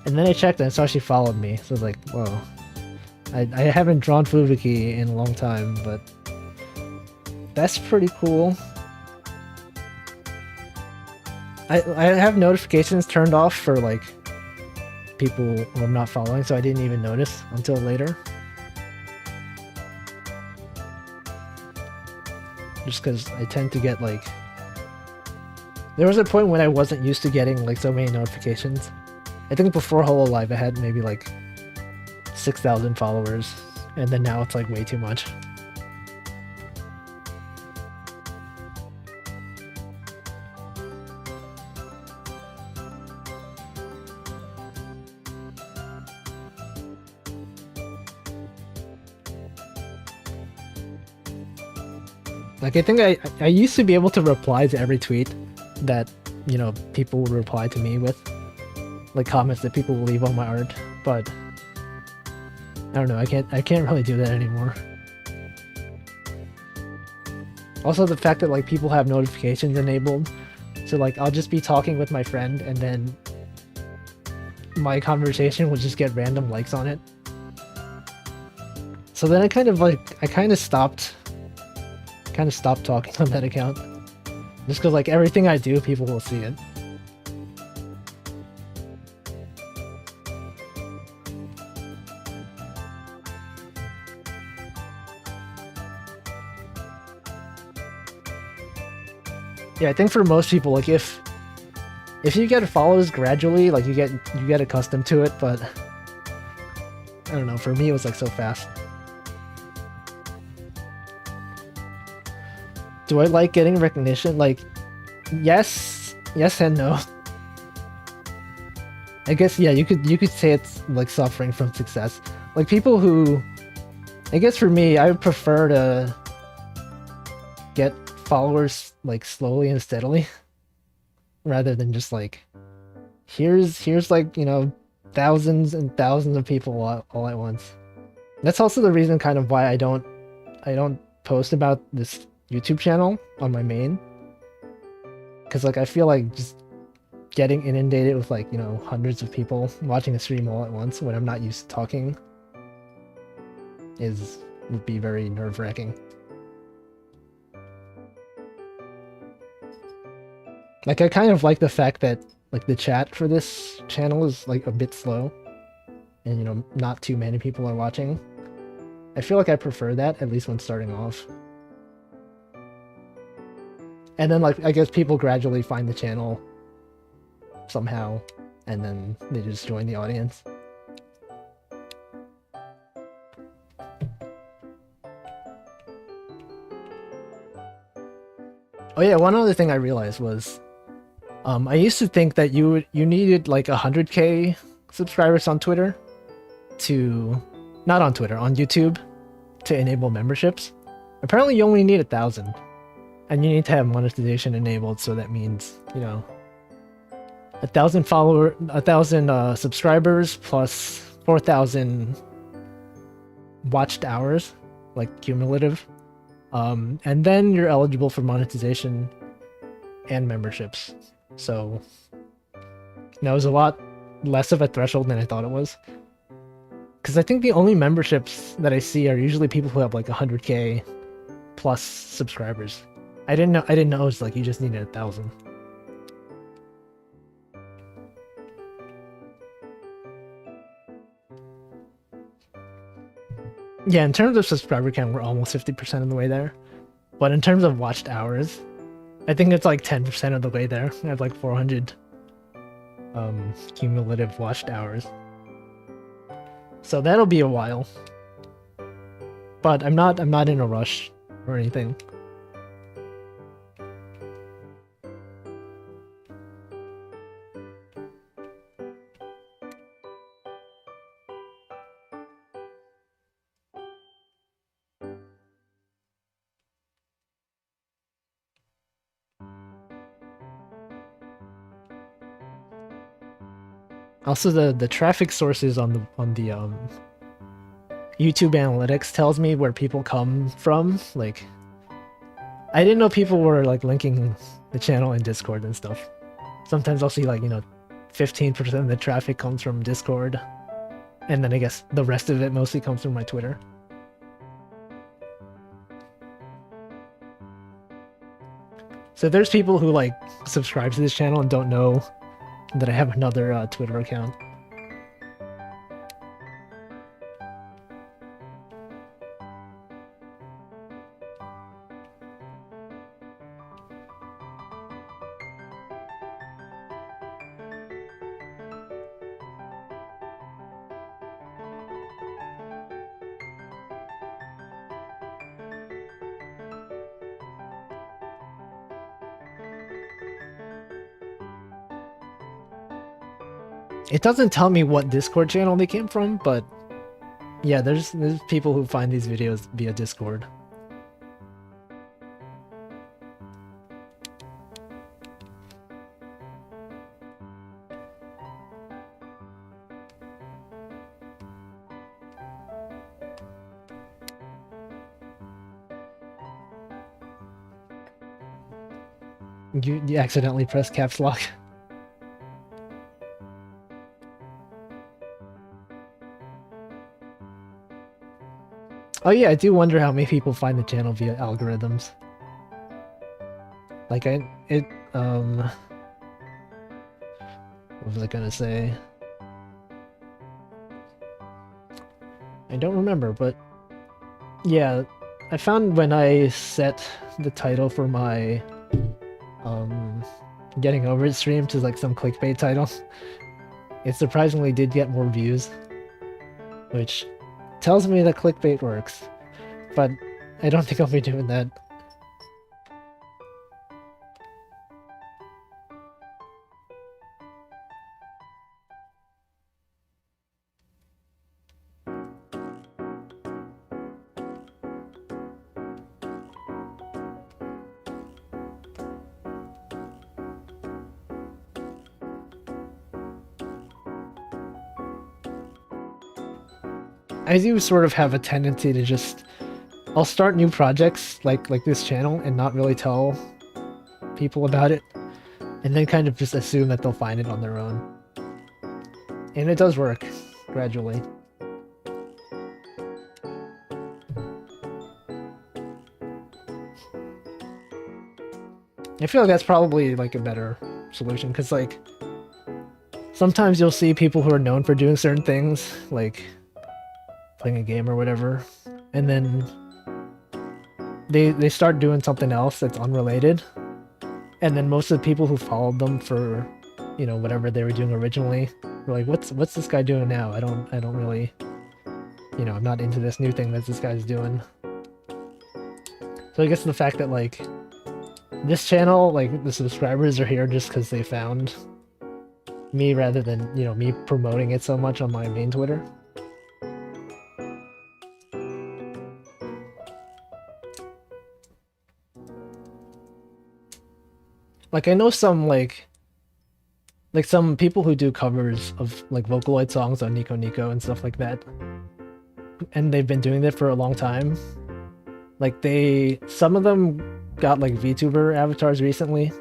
And then I checked and I saw she followed me, so I was like, whoa. I haven't drawn Fubuki in a long time, but that's pretty cool. I have notifications turned off for like people who I'm not following, so I didn't even notice until later. Just because I tend to get like... There was a point when I wasn't used to getting like so many notifications. I think before HoloLive I had maybe like 6,000 followers, and then now it's like way too much. Like, I think I used to be able to reply to every tweet that, you know, people would reply to me with. Like, comments that people will leave on my art, but I don't know, I can't really do that anymore. Also, the fact that, like, people have notifications enabled, so, like, I'll just be talking with my friend, and then my conversation will just get random likes on it. So then I kind of stopped kind of stopped talking on that account. Just because like everything I do, people will see it. Yeah, I think for most people, like if you get followers gradually, like you get accustomed to it, but I don't know, for me it was like so fast. Do I like getting recognition? Like, yes and no. I guess yeah, you could say it's like suffering from success. Like people who, I guess for me, I would prefer to get followers like slowly and steadily, rather than just like here's like, you know, thousands and thousands of people all at once. That's also the reason kind of why I don't post about this YouTube channel on my main, because like I feel like just getting inundated with like, you know, hundreds of people watching a stream all at once when I'm not used to talking would be very nerve-wracking. Like I kind of like the fact that like the chat for this channel is like a bit slow and, you know, not too many people are watching. I feel like I prefer that, at least when starting off. And then like I guess people gradually find the channel somehow and then they just join the audience. Oh yeah, one other thing I realized was I used to think that you needed like 100k subscribers on Twitter to, not on Twitter, on YouTube, to enable memberships. Apparently you only need 1,000, and you need to have monetization enabled, so that means, you know, 1,000 subscribers plus 4,000 watched hours, like cumulative, and then you're eligible for monetization and memberships. So, you know, it was a lot less of a threshold than I thought it was. Because I think the only memberships that I see are usually people who have like 100k plus subscribers. I didn't know it's like you just needed 1,000. Yeah, in terms of subscriber count, we're almost 50% of the way there. But in terms of watched hours, I think it's like 10% of the way there. I have like 400 cumulative watched hours. So that'll be a while. But I'm not in a rush or anything. Also, the traffic sources on the YouTube analytics tells me where people come from. Like, I didn't know people were like linking the channel in Discord and stuff. Sometimes I'll see like, you know, 15% of the traffic comes from Discord, and then I guess the rest of it mostly comes from my Twitter. So there's people who like subscribe to this channel and don't know that I have another Twitter account. It doesn't tell me what Discord channel they came from, but yeah, there's people who find these videos via Discord. You accidentally pressed caps lock. Oh yeah, I do wonder how many people find the channel via algorithms. Like what was I gonna say? I don't remember, but yeah, I found when I set the title for my Getting Over It stream to like some clickbait title, it surprisingly did get more views, which tells me that clickbait works, but I don't think I'll be doing that. I do sort of have a tendency to just I'll start new projects like this channel and not really tell people about it, and then kind of just assume that they'll find it on their own. And it does work gradually. I feel like that's probably like a better solution, because like sometimes you'll see people who are known for doing certain things, like playing a game or whatever, and then they start doing something else that's unrelated, and then most of the people who followed them for, you know, whatever they were doing originally were like, what's this guy doing now? I don't really, you know, I'm not into this new thing that this guy's doing. So I guess the fact that like this channel, like the subscribers are here just because they found me rather than, you know, me promoting it so much on my main Twitter. Like I know some like some people who do covers of like Vocaloid songs on Nico Nico and stuff like that, and they've been doing that for a long time. Like some of them got like VTuber avatars recently,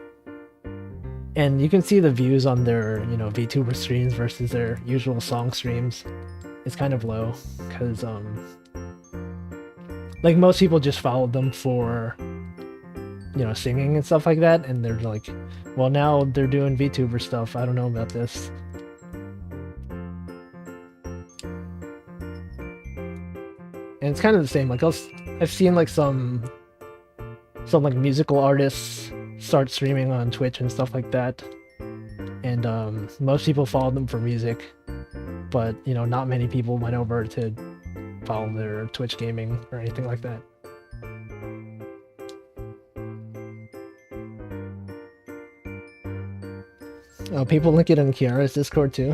and you can see the views on their, you know, VTuber streams versus their usual song streams. It's kind of low because like most people just followed them for, you know, singing and stuff like that, and they're like, well, now they're doing VTuber stuff, I don't know about this. And it's kind of the same, like I've seen like some like musical artists start streaming on Twitch and stuff like that, and most people followed them for music, but, you know, not many people went over to follow their Twitch gaming or anything like that. Oh, people link it in Kiara's Discord too.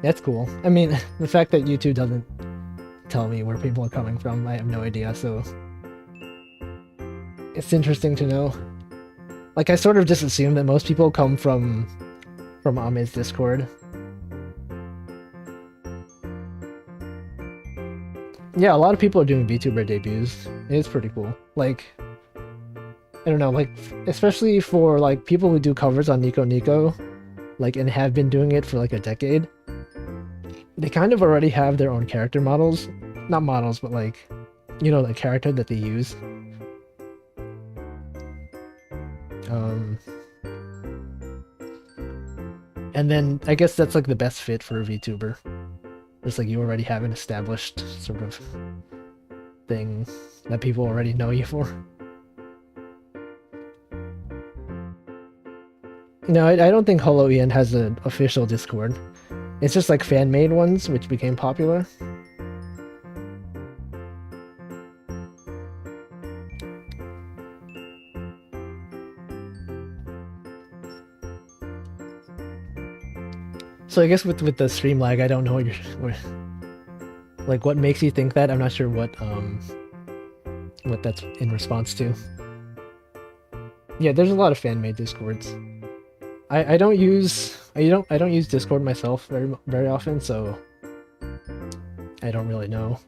That's cool. I mean, the fact that YouTube doesn't tell me where people are coming from, I have no idea, so it's interesting to know. Like, I sort of just assume that most people come from Ame's Discord. Yeah, a lot of people are doing VTuber debuts. It's pretty cool. Like, I don't know, like, especially for like people who do covers on Nico Nico, like, and have been doing it for like a decade, they kind of already have their own character models. Not models, but like, you know, the character that they use. And then I guess that's like the best fit for a VTuber. It's like you already have an established sort of thing that people already know you for. No, I don't think Holo Ian has an official Discord. It's just like fan-made ones, which became popular. So I guess with the stream lag, I don't know like what makes you think that. I'm not sure what that's in response to. Yeah, there's a lot of fan-made Discords. I don't use Discord myself very often, so I don't really know.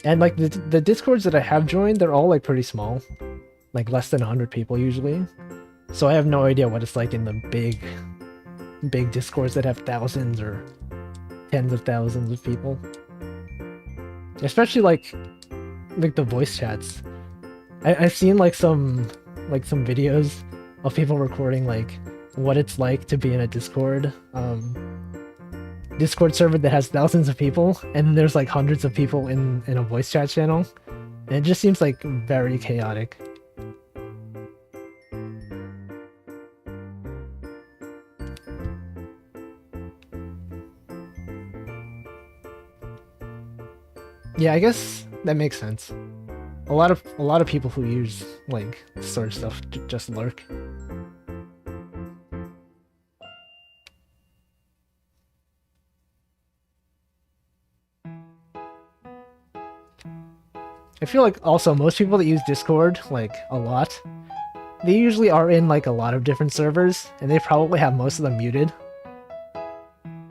And like the Discords that I have joined, they're all like pretty small, like less than 100 people usually. So I have no idea what it's like in the big discords that have thousands or tens of thousands of people. Especially like the voice chats. I've seen like some videos of people recording like what it's like to be in a Discord server that has thousands of people, and then there's like hundreds of people in a voice chat channel. And it just seems like very chaotic. Yeah, I guess that makes sense. A lot of people who use like this sort of stuff just lurk. I feel like also most people that use Discord like a lot, they usually are in like a lot of different servers, and they probably have most of them muted.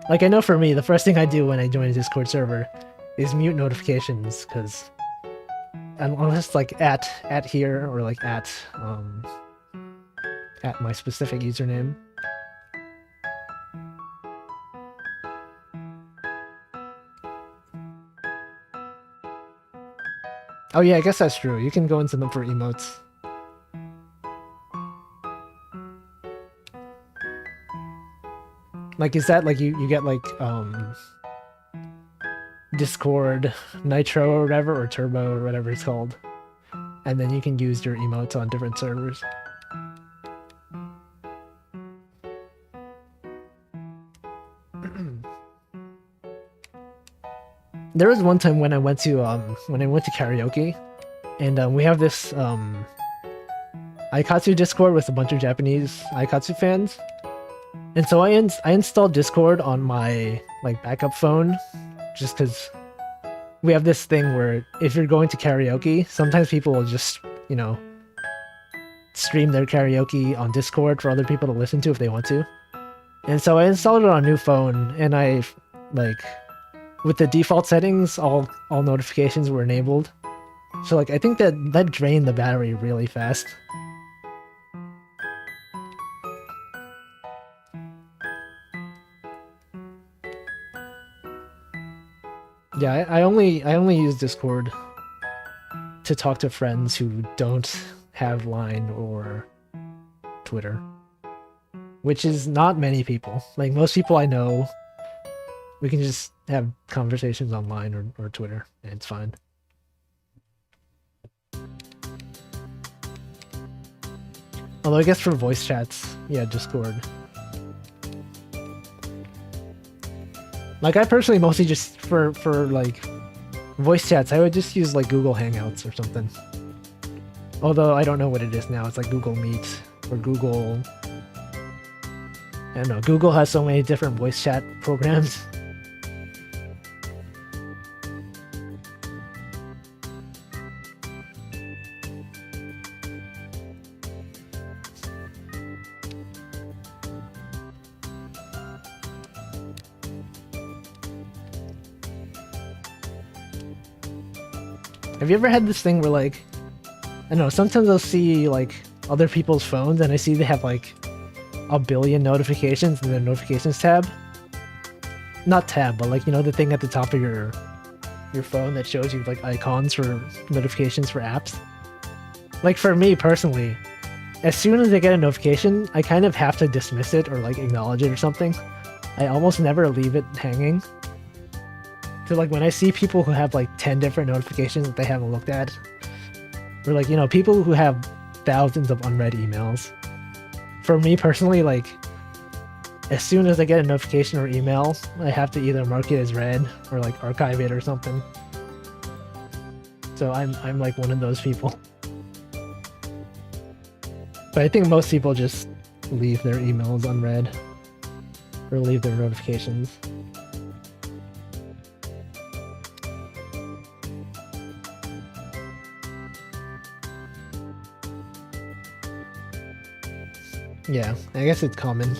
Like I know for me, the first thing I do when I join a Discord server is mute notifications, because unless like at here or like at my specific username. Oh yeah, I guess that's true. You can go into them for emotes. Like, is that like you get like Discord Nitro or whatever, or Turbo or whatever it's called, and then you can use your emotes on different servers. There was one time when I went to karaoke, and we have this Aikatsu Discord with a bunch of Japanese Aikatsu fans, and so I installed Discord on my like backup phone, just because we have this thing where if you're going to karaoke, sometimes people will just, you know, stream their karaoke on Discord for other people to listen to if they want to. And so I installed it on a new phone, and I like, with the default settings, all notifications were enabled. So like I think that drained the battery really fast. Yeah, I only use Discord to talk to friends who don't have Line or Twitter, which is not many people. Like most people I know, we can just have conversations online or Twitter, and it's fine. Although I guess for voice chats, yeah, Discord. Like I personally mostly just for like voice chats, I would just use like Google Hangouts or something. Although I don't know what it is now. It's like Google Meet or Google. I don't know. Google has so many different voice chat programs. Have you ever had this thing where like, I don't know, sometimes I'll see like other people's phones and I see they have like a billion notifications in the notifications tab? Not tab, but like, you know, the thing at the top of your phone that shows you like icons for notifications for apps. Like for me personally, as soon as I get a notification, I kind of have to dismiss it or like acknowledge it or something. I almost never leave it hanging. So like when I see people who have like 10 different notifications that they haven't looked at, or like, you know, people who have thousands of unread emails. For me personally, like as soon as I get a notification or email, I have to either mark it as read or like archive it or something. So I'm like one of those people. But I think most people just leave their emails unread or leave their notifications. Yeah, I guess it's common.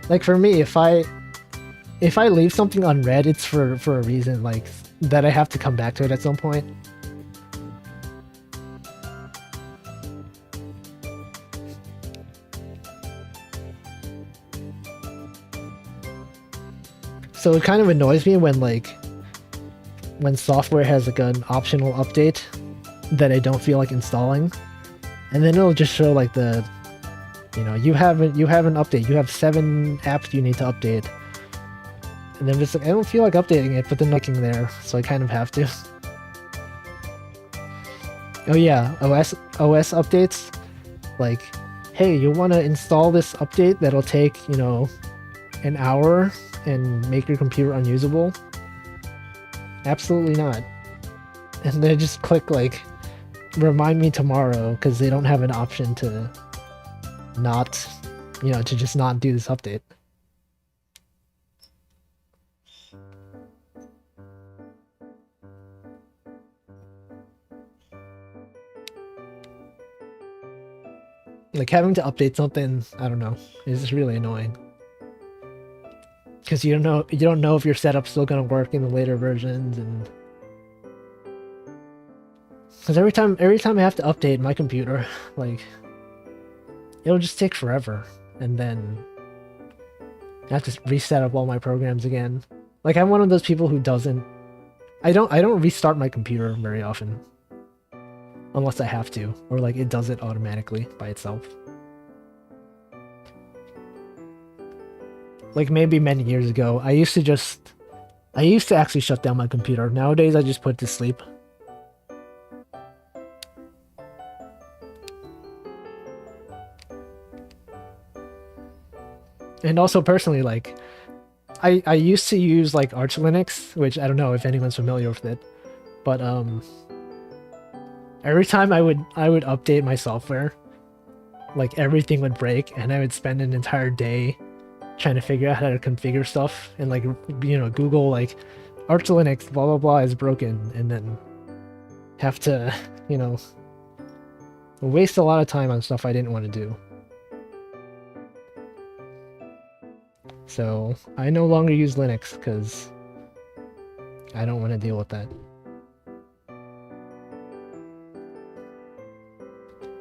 Like for me, if I leave something unread, it's for a reason, like that I have to come back to it at some point. So it kind of annoys me when like when software has like an optional update that I don't feel like installing, and then it'll just show like the, you know, you have an update, you have 7 apps you need to update, and then just like I don't feel like updating it, but then looking there, so I kind of have to. Oh yeah, OS updates, like, hey, you want to install this update that'll take, you know, an hour and make your computer unusable? Absolutely not. And they just click like remind me tomorrow because they don't have an option to not, you know, to just not do this update. Like having to update something, I don't know, is just really annoying. Because you don't know if your setup's still gonna work in the later versions, and because every time I have to update my computer, like it'll just take forever, and then I have to reset up all my programs again. Like I'm one of those people who doesn't. I don't restart my computer very often. Unless I have to, or like it does it automatically by itself. Like maybe many years ago, I used to actually shut down my computer. Nowadays I just put it to sleep. And also personally, like I used to use like Arch Linux, which I don't know if anyone's familiar with it, but every time I would update my software, like everything would break, and I would spend an entire day trying to figure out how to configure stuff, and like, you know, Google like Arch Linux blah blah blah is broken, and then have to, you know, waste a lot of time on stuff I didn't want to do. So I no longer use Linux because I don't want to deal with that.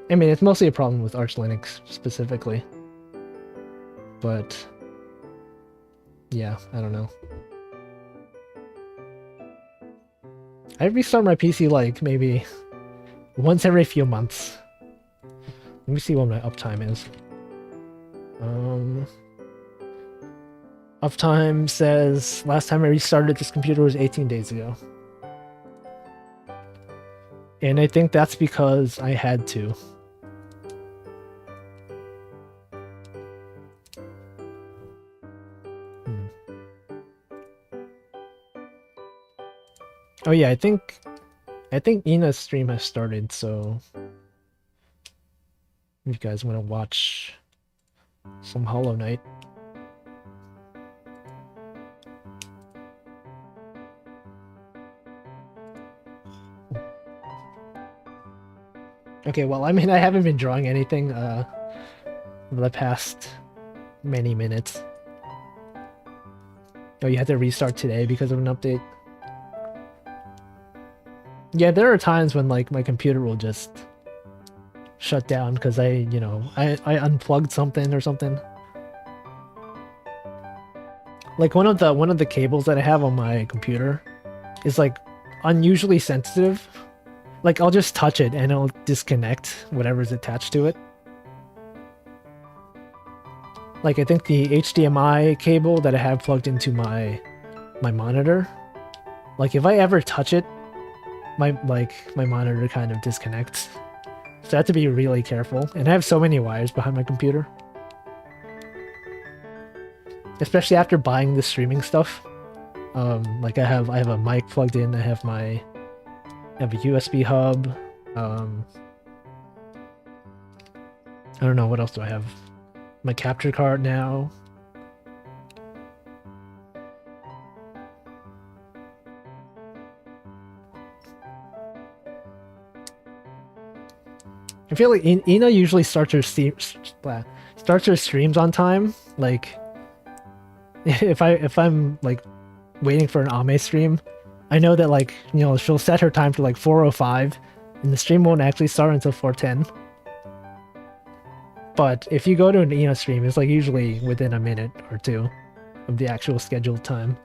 I mean, it's mostly a problem with Arch Linux specifically. But yeah, I don't know. I restart my PC like maybe once every few months. Let me see what my uptime is. Uptime says last time I restarted this computer was 18 days ago. And I think that's because I had to. Oh yeah, I think Ina's stream has started, so if you guys want to watch some Hollow Knight. Okay, well, I mean, I haven't been drawing anything for the past many minutes. Oh, you had to restart today because of an update? Yeah, there are times when like my computer will just shut down because I unplugged something or something. Like one of the cables that I have on my computer is like unusually sensitive. Like I'll just touch it and it'll disconnect whatever's attached to it. Like I think the HDMI cable that I have plugged into my monitor, like if I ever touch it, my monitor kind of disconnects. So I have to be really careful. And I have so many wires behind my computer. Especially after buying the streaming stuff. Like I have a mic plugged in, I have a USB hub. I don't know, what else do I have? My capture card now. I feel like Ina usually starts her streams on time. Like if I'm like waiting for an Ame stream, I know that like, you know, she'll set her time to like 4:05 and the stream won't actually start until 4:10. But if you go to an Ina stream, it's like usually within a minute or two of the actual scheduled time.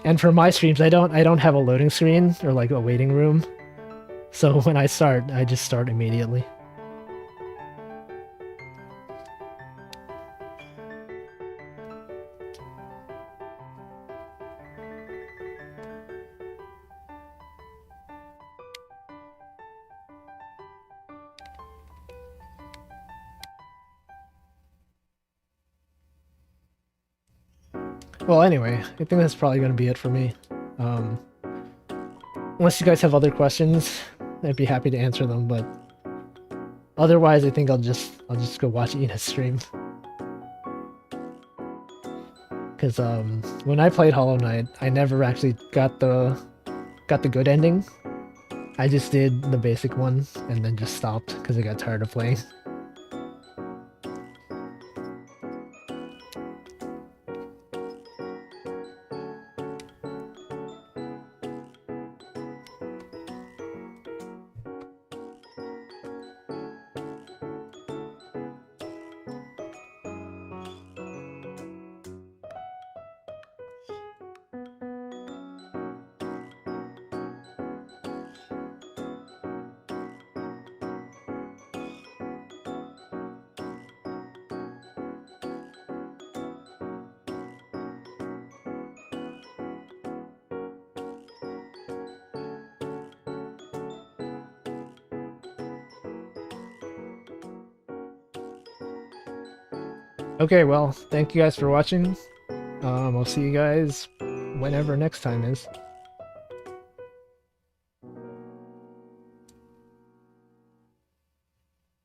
And for my streams, I don't have a loading screen or like a waiting room. So when I start, I just start immediately. Well, anyway, I think that's probably going to be it for me. Unless you guys have other questions, I'd be happy to answer them, but otherwise I think I'll just go watch Ina's stream. Because when I played Hollow Knight, I never actually got the good ending. I just did the basic one and then just stopped because I got tired of playing. Okay, well, thank you guys for watching. I'll see you guys whenever next time is.